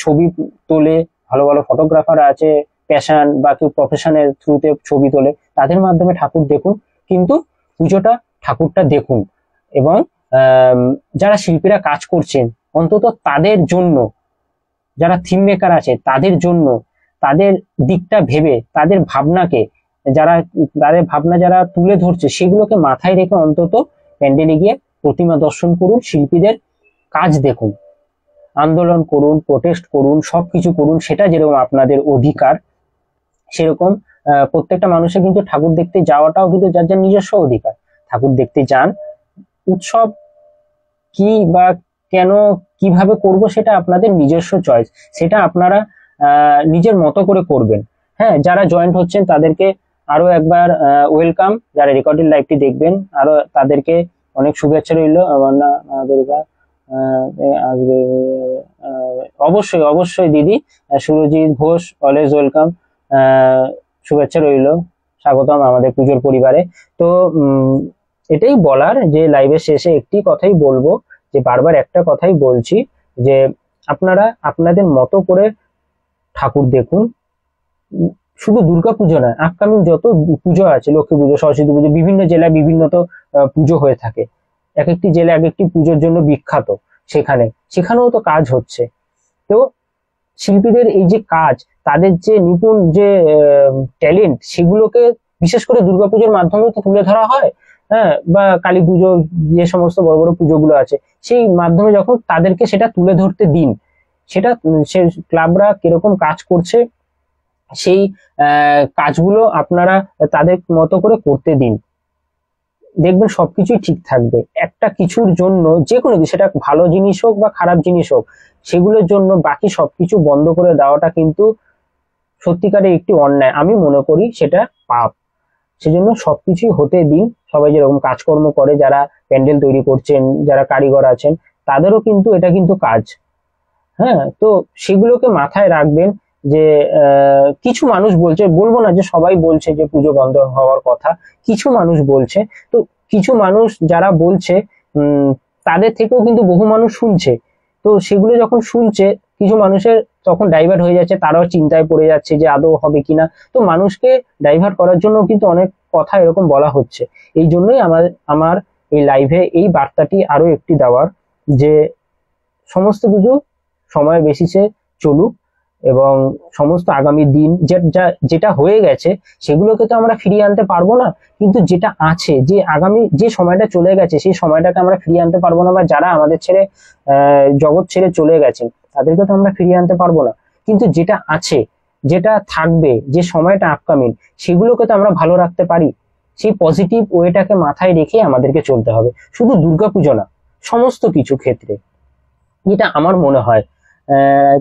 S1: ছবি তোলে, ভালো ভালো ফটোগ্রাফার আছে, প্যাশন বা কেউ প্রফেশনের থ্রুতে ছবি তোলে, তাদের মাধ্যমে ঠাকুর দেখুন। কিন্তু পুজোটা ঠাকুরটা দেখুন। এবং যারা শিল্পীরা কাজ করছেন অন্তত তাদের জন্য, যারা থিম মেকার আছে তাদের জন্য, তাদের দিকটা ভেবে, তাদের ভাবনাকে তাদের ভাবনা যারা তুলে ধরছে সেগুলোকে মাথায় রেখে অন্তত প্যান্ডেলে গিয়ে প্রতিমা দর্শন করুন, শিল্পীদের কাজ দেখুন, আন্দোলন করুন, প্রোটেস্ট করুন, সবকিছু করুন। সেটা যেরকম আপনাদের অধিকার, সেরকম প্রত্যেকটা মানুষের কিন্তু ঠাকুর দেখতে যাওয়াটাও কিন্তু যার যার নিজস্ব অধিকার। ঠাকুর দেখতে যান। উৎসব কি বা কেন কিভাবে করব সেটা আপনাদের নিজস্ব চয়েস, সেটা আপনারা নিজের মতো করে করবেন। হ্যাঁ, যারা জয়েন্ট হচ্ছেন তাদেরকে আরো একবার ওয়েলকাম। যারা রেকর্ডেড লাইভটি দেখবেন আরো তাদেরকে অনেক শুভেচ্ছা রইল। আমার না দুর্গা আসবে, অবশ্যই অবশ্যই দিদি সুরজিৎ ঘোষ, অলওয়েজ ওয়েলকাম। শুভেচ্ছা রইল, স্বাগতম আমাদের পুজোর পরিবারে। তো এটাই বলার যে লাইভের শেষে একটি কথাই বলবো, যে বারবার একটা কথাই বলছি, যে আপনারা আপনাদের মতো করে ঠাকুর দেখুন। শুধু দুর্গা পুজো নয়, আপকামিং যত পুজো আছে, লক্ষ্মী পুজো, সরস্বতী পুজো, বিভিন্ন জেলায় বিভিন্ন তো পুজো হয়ে থাকে। এক একটি জেলা এক একটি পুজোর জন্য বিখ্যাত, সেখানেও তো কাজ হচ্ছে। তো শিল্পীদের এই যে কাজ, তাদের যে নিপুণ যে ট্যালেন্ট, সেগুলোকে বিশেষ করে দুর্গাপুজোর মাধ্যমে তো তুলে ধরা হয়। হ্যাঁ, বা কালী পুজো, যে সমস্ত বড় বড় পুজোগুলো আছে, সেই মাধ্যমে যখন তাদেরকে সেটা তুলে ধরতে দিন, সেটা সে ক্লাবরা কিরকম কাজ করছে সেই কাজগুলো আপনারা তাদের মতো করে করতে দিন, দেখবেন সবকিছুই ঠিক থাকবে। একটা কিছুর জন্য, যে কোনো কিছু, সেটা ভালো জিনিস হোক বা খারাপ জিনিস হোক, সেগুলোর জন্য বাকি সবকিছু বন্ধ করে দেওয়াটা কিন্তু সত্যিকারের একটি অন্যায়, আমি মনে করি সেটা পাপ। সেজন্য সবকিছুই হতে দিন। সবাই যেরকম কাজকর্ম করে, যারা প্যান্ডেল তৈরি করছেন, যারা কারিগর আছেন, তাদেরও কিন্তু এটা কিন্তু কাজ। হ্যাঁ, তো সেগুলোকে মাথায় রাখবেন। যে কিছু মানুষ বলছে, বলবো না যে সবাই বলছে যে পুজো বন্ধ হওয়ার কথা, কিছু মানুষ বলছে। তো কিছু মানুষ যারা বলছে তাদের থেকেও কিন্তু বহু মানুষ শুনছে। তো সেগুলো যখন শুনছে, কিছু মানুষের তখন ডাইভার্ট হয়ে যাচ্ছে, তারাও চিন্তায় পড়ে যাচ্ছে যে আদৌ হবে কিনা। তো মানুষকে ডাইভার্ট করার জন্য কিন্তু অনেক কথা এরকম বলা হচ্ছে। এই জন্যই আমার এই লাইভে এই বার্তাটি আরো একটি দেওয়ার, যে সমস্ত কিছু সময় বেশিছে চলুক, এবং সমস্ত আগামী দিন যেটা হয়ে গেছে সেগুলোকে তো আমরা ফিরিয়ে আনতে পারবো না, কিন্তু যেটা আছে, যে আগামী যে সময়টা চলে গেছে সেই সময়টাকে আমরা ফিরিয়ে আনতে পারবো না, বা যারা আমাদের ছেড়ে জগৎ ছেড়ে চলে গেছেন তাদেরকে তো আমরা ফিরিয়ে আনতে পারবো না। কিন্তু যেটা আছে, যেটা থাকবে, যে সময়টা আপকামিং, সেগুলোকে তো আমরা ভালো রাখতে পারি। সেই পজিটিভ ওয়েটাকে মাথায় রেখে আমাদেরকে চলতে হবে, শুধু দুর্গাপুজো না, সমস্ত কিছু ক্ষেত্রে, যেটা আমার মনে হয়।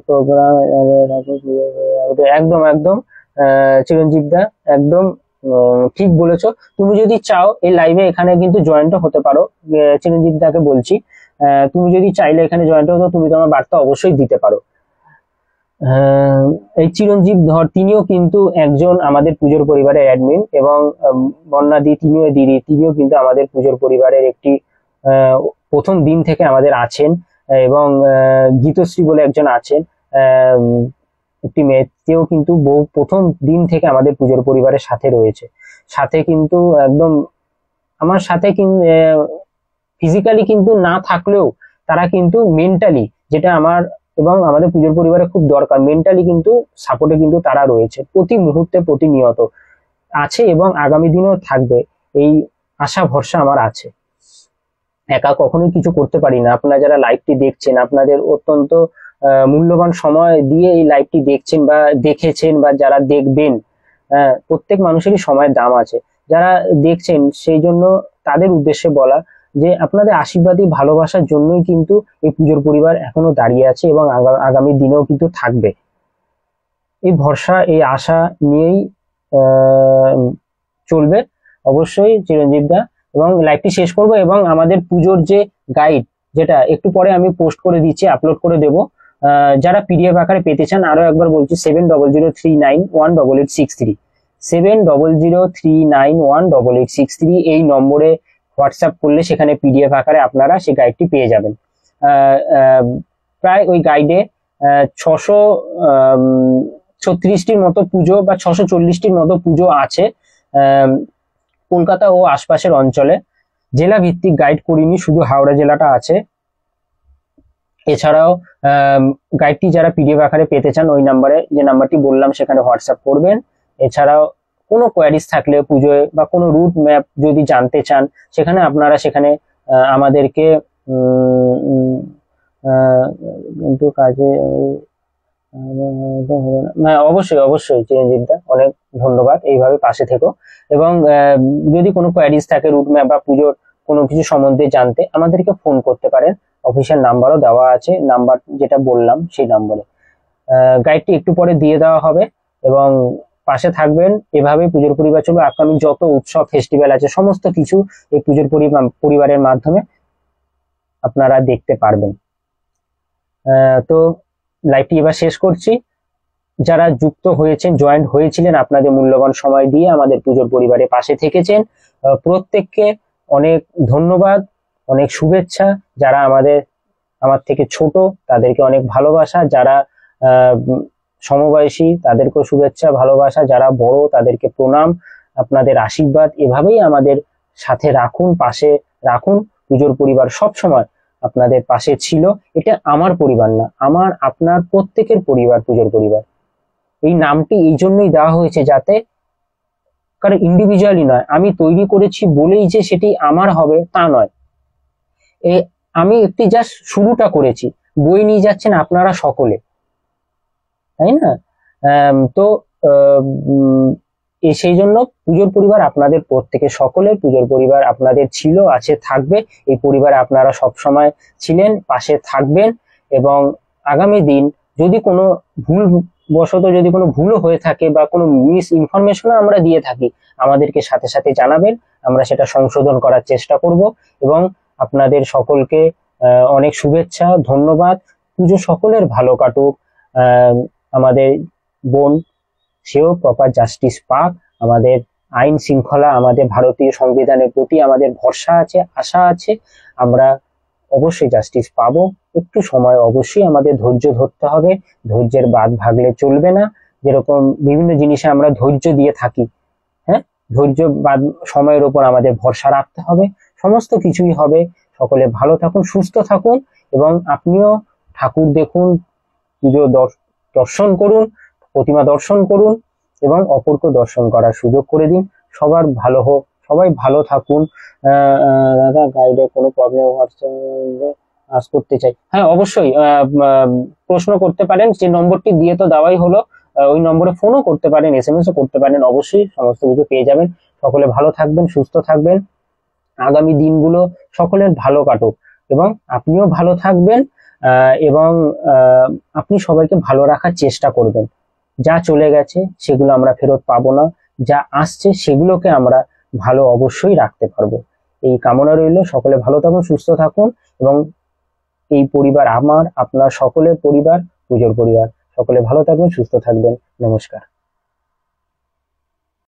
S1: প্রোগ্রাম একদম একদম চিরঞ্জীব দা একদম ঠিক বলেছো। তুমি যদি চাও এই লাইভে এখানে কিন্তু জয়েন্টও হতে পারো। চিরঞ্জীব দাকে বলছি, তুমি যদি চাইলে এখানে জয়েন্ট হতো, তুমি তোমার বার্তা অবশ্যই দিতে পারো। এই চিরঞ্জীব ধর, তিনিও কিন্তু একজন আমাদের পুজোর পরিবারের অ্যাডমিন, এবং বন্যাদি তিনিও কিন্তু আমাদের পুজোর পরিবারের একটি প্রথম দিন থেকে আমাদের আছেন। এবং গীতশ্রী বলে একজন আছেন, একটি মেয়ে, সেও কিন্তু প্রথম দিন থেকে আমাদের পুজোর পরিবারের সাথে রয়েছে। সাথে কিন্তু একদম আমার সাথে ফিজিক্যালি কিন্তু না থাকলেও তারা কিন্তু মেন্টালি, যেটা আমার এবং আমাদের পুজোর পরিবারে খুব দরকার, মেন্টালি কিন্তু সাপোর্টে কিন্তু তারা রয়েছে, প্রতি মুহূর্তে প্রতিনিয়ত আছে এবং আগামী দিনেও থাকবে, এই আশা ভরসা আমার আছে। একা কখনোই কিছু করতে পারি না। আপনারা যারা লাইভটি দেখছেন, আপনাদের অত্যন্ত মূল্যবান সময় দিয়ে এই লাইভটি দেখছেন বা দেখেছেন বা যারা দেখবেন, প্রত্যেক মানুষেরই সময়ের দাম আছে। যারা দেখছেন সেই জন্য তাদের উদ্দেশ্যে বলা যে আপনাদের আশীর্বাদী ভালোবাসার জন্যই কিন্তু এই পুজোর পরিবার এখনো দাঁড়িয়ে আছে এবং আগামী দিনেও কিন্তু থাকবে। এই ভরসা, এই আশা নিয়েই চলবে অবশ্যই চিরঞ্জীব দা। এবং লাইভটি শেষ করব এবং আমাদের পুজোর যে গাইড, যেটা একটু পরে আমি পোস্ট করে দিচ্ছি, আপলোড করে দেব, যারা পিডিএফ আকারে পেতে চান, আরো একবার বলছি 7003918863, 7003918863 এই নম্বরে হোয়াটসঅ্যাপ করলে সেখানে পিডিএফ আকারে আপনারা সেই গাইডটি পেয়ে যাবেন। প্রায় ওই গাইডে 636টির মতো পুজো বা 640টির মতো পুজো আছে কলকাতা ও আশপাশের অঞ্চলে। জেলা ভিত্তিক গাইড করিনি, শুধু হাওড়া জেলাটা আছে। এছাড়াও গাইডটি যারা পিডিএফ আকারে পেতে চান, ওই নাম্বারে, যে নাম্বারটি বললাম, সেখানে হোয়াটসঅ্যাপ করবেন। এছাড়াও কোনো কোয়ারিজ থাকলে পুজোয় বা কোনো রুট ম্যাপ যদি জানতে চান, সেখানে আপনারা সেখানে আমাদেরকে কিন্তু কাজে অবশ্যই অবশ্যই চিরঞ্জীব দা, অনেক ধন্যবাদ, এইভাবে পাশে থেকো। এবং যদি কোনো কোয়ারিজ থাকে রুট ম্যাপ বা পুজোর কোনো কিছু সম্বন্ধে জানতে, আমাদেরকে ফোন করতে পারেন, অফিসিয়াল নাম্বারও দেওয়া আছে, নাম্বার যেটা বললাম সেই নম্বরে। গাইডটি একটু পরে দিয়ে দেওয়া হবে এবং পাশে থাকবেন। এভাবে পুজোর পরিবার চলবে। আপকামিং যত উৎসব ফেস্টিভ্যাল আছে সমস্ত কিছু এই পুজোর পরিবারের মাধ্যমে আপনারা দেখতে পারবেন। তো লাইভটি এবার শেষ করছি। যারা যুক্ত হয়েছেন, জয়েন্ট হয়েছিলেন, আপনাদের মূল্যবান সময় দিয়ে আমাদের পুজোর পরিবারের পাশে থেকেছেন, প্রত্যেককে অনেক ধন্যবাদ, অনেক শুভেচ্ছা। যারা আমার থেকে ছোট তাদেরকে অনেক ভালোবাসা, যারা সমবয়সী তাদেরকেও শুভেচ্ছা ভালোবাসা, যারা বড় তাদেরকে প্রণাম, আপনাদের আশীর্বাদ এভাবেই আমাদের সাথে রাখুন, পাশে রাখুন। পুজোর পরিবার সব সময় আপনাদের পাশে ছিল। এটা আমার পরিবার না, আমার আপনার প্রত্যেকের পরিবার পুজোর পরিবার। এই নামটি এই জন্যই দেওয়া হয়েছে যাতে কারণ ইন্ডিভিজুয়ালি নয়, আমি তৈরি করেছি বলেই যে সেটি আমার হবে তা নয়। আমি একটি জাস্ট শুরুটা করেছি, বই নিয়ে যাচ্ছেন আপনারা সকলে, তাই না? তো সেই জন্য পুজোর পরিবার আপনাদের প্রত্যেকে, সকলের পুজোর পরিবার আপনাদের ছিল, আছে, থাকবে। এই পরিবারে আপনারা সব সময় ছিলেন, পাশে থাকবেন। এবং আগামী দিন যদি কোনো যদি কোনো ভুলও হয়ে থাকে বা কোনো মিস ইনফরমেশনও আমরা দিয়ে থাকি, আমাদেরকে সাথে সাথে জানাবেন, আমরা সেটা সংশোধন করার চেষ্টা করব। এবং আপনাদের সকলকে অনেক শুভেচ্ছা, ধন্যবাদ। পুজো সকলের ভালো কাটুক। আমাদের বোন, সেও প্রপার জাস্টিস পাক। আমাদের আইন শৃঙ্খলা, আমাদের ভারতীয় সংবিধানের প্রতি আমাদের ভরসা আছে, আশা আছে, আমরা অবশ্যই জাস্টিস পাবো। একটু সময় অবশ্যই আমাদের ধৈর্য ধরতে হবে, ধৈর্যের বাঁধ ভাগলে চলবে না। যেরকম বিভিন্ন জিনিসে আমরা ধৈর্য দিয়ে থাকি, হ্যাঁ, ধৈর্য বাঁধ, সময়ের উপর আমাদের ভরসা রাখতে হবে, সমস্ত কিছুই হবে। সকলে ভালো থাকুন, সুস্থ থাকুন এবং আপনিও ঠাকুর দেখুন, পুজো দর্শন করুন, প্রতিমা দর্শন করুন এবং অপরকে দর্শন করার সুযোগ করে দিন। সবার ভালো হোক, সবাই ভালো থাকুন। দাদা গাইডে কোনো প্রবলেম আজ করতে চাই, হ্যাঁ অবশ্যই প্রশ্ন করতে পারেন, যে নম্বরটি দিয়ে তো দেওয়াই হলো, ওই নম্বরে ফোনও করতে পারেন, এসএমএসও করতে পারেন, অবশ্যই সমস্ত কিছু পেয়ে যাবেন। সকলে ভালো থাকবেন, সুস্থ থাকবেন, আগামী দিনগুলো সকলের ভালো কাটুক এবং আপনিও ভালো থাকবেন। এবং আপনি সবাইকে ভালো রাখার চেষ্টা করবেন। যা চলে গেছে সেগুলো আমরা ফেরত পাবো না, যা আসছে সেগুলোকে আমরা ভালো অবশ্যই রাখতে পারবো। এই কামনা রইল। সকলে ভালো থাকুন, সুস্থ থাকুন এবং এই পরিবার আমার, আপনার সকলের পরিবার, পুজোর পরিবার। সকলে ভালো থাকবেন, সুস্থ থাকবেন। নমস্কার।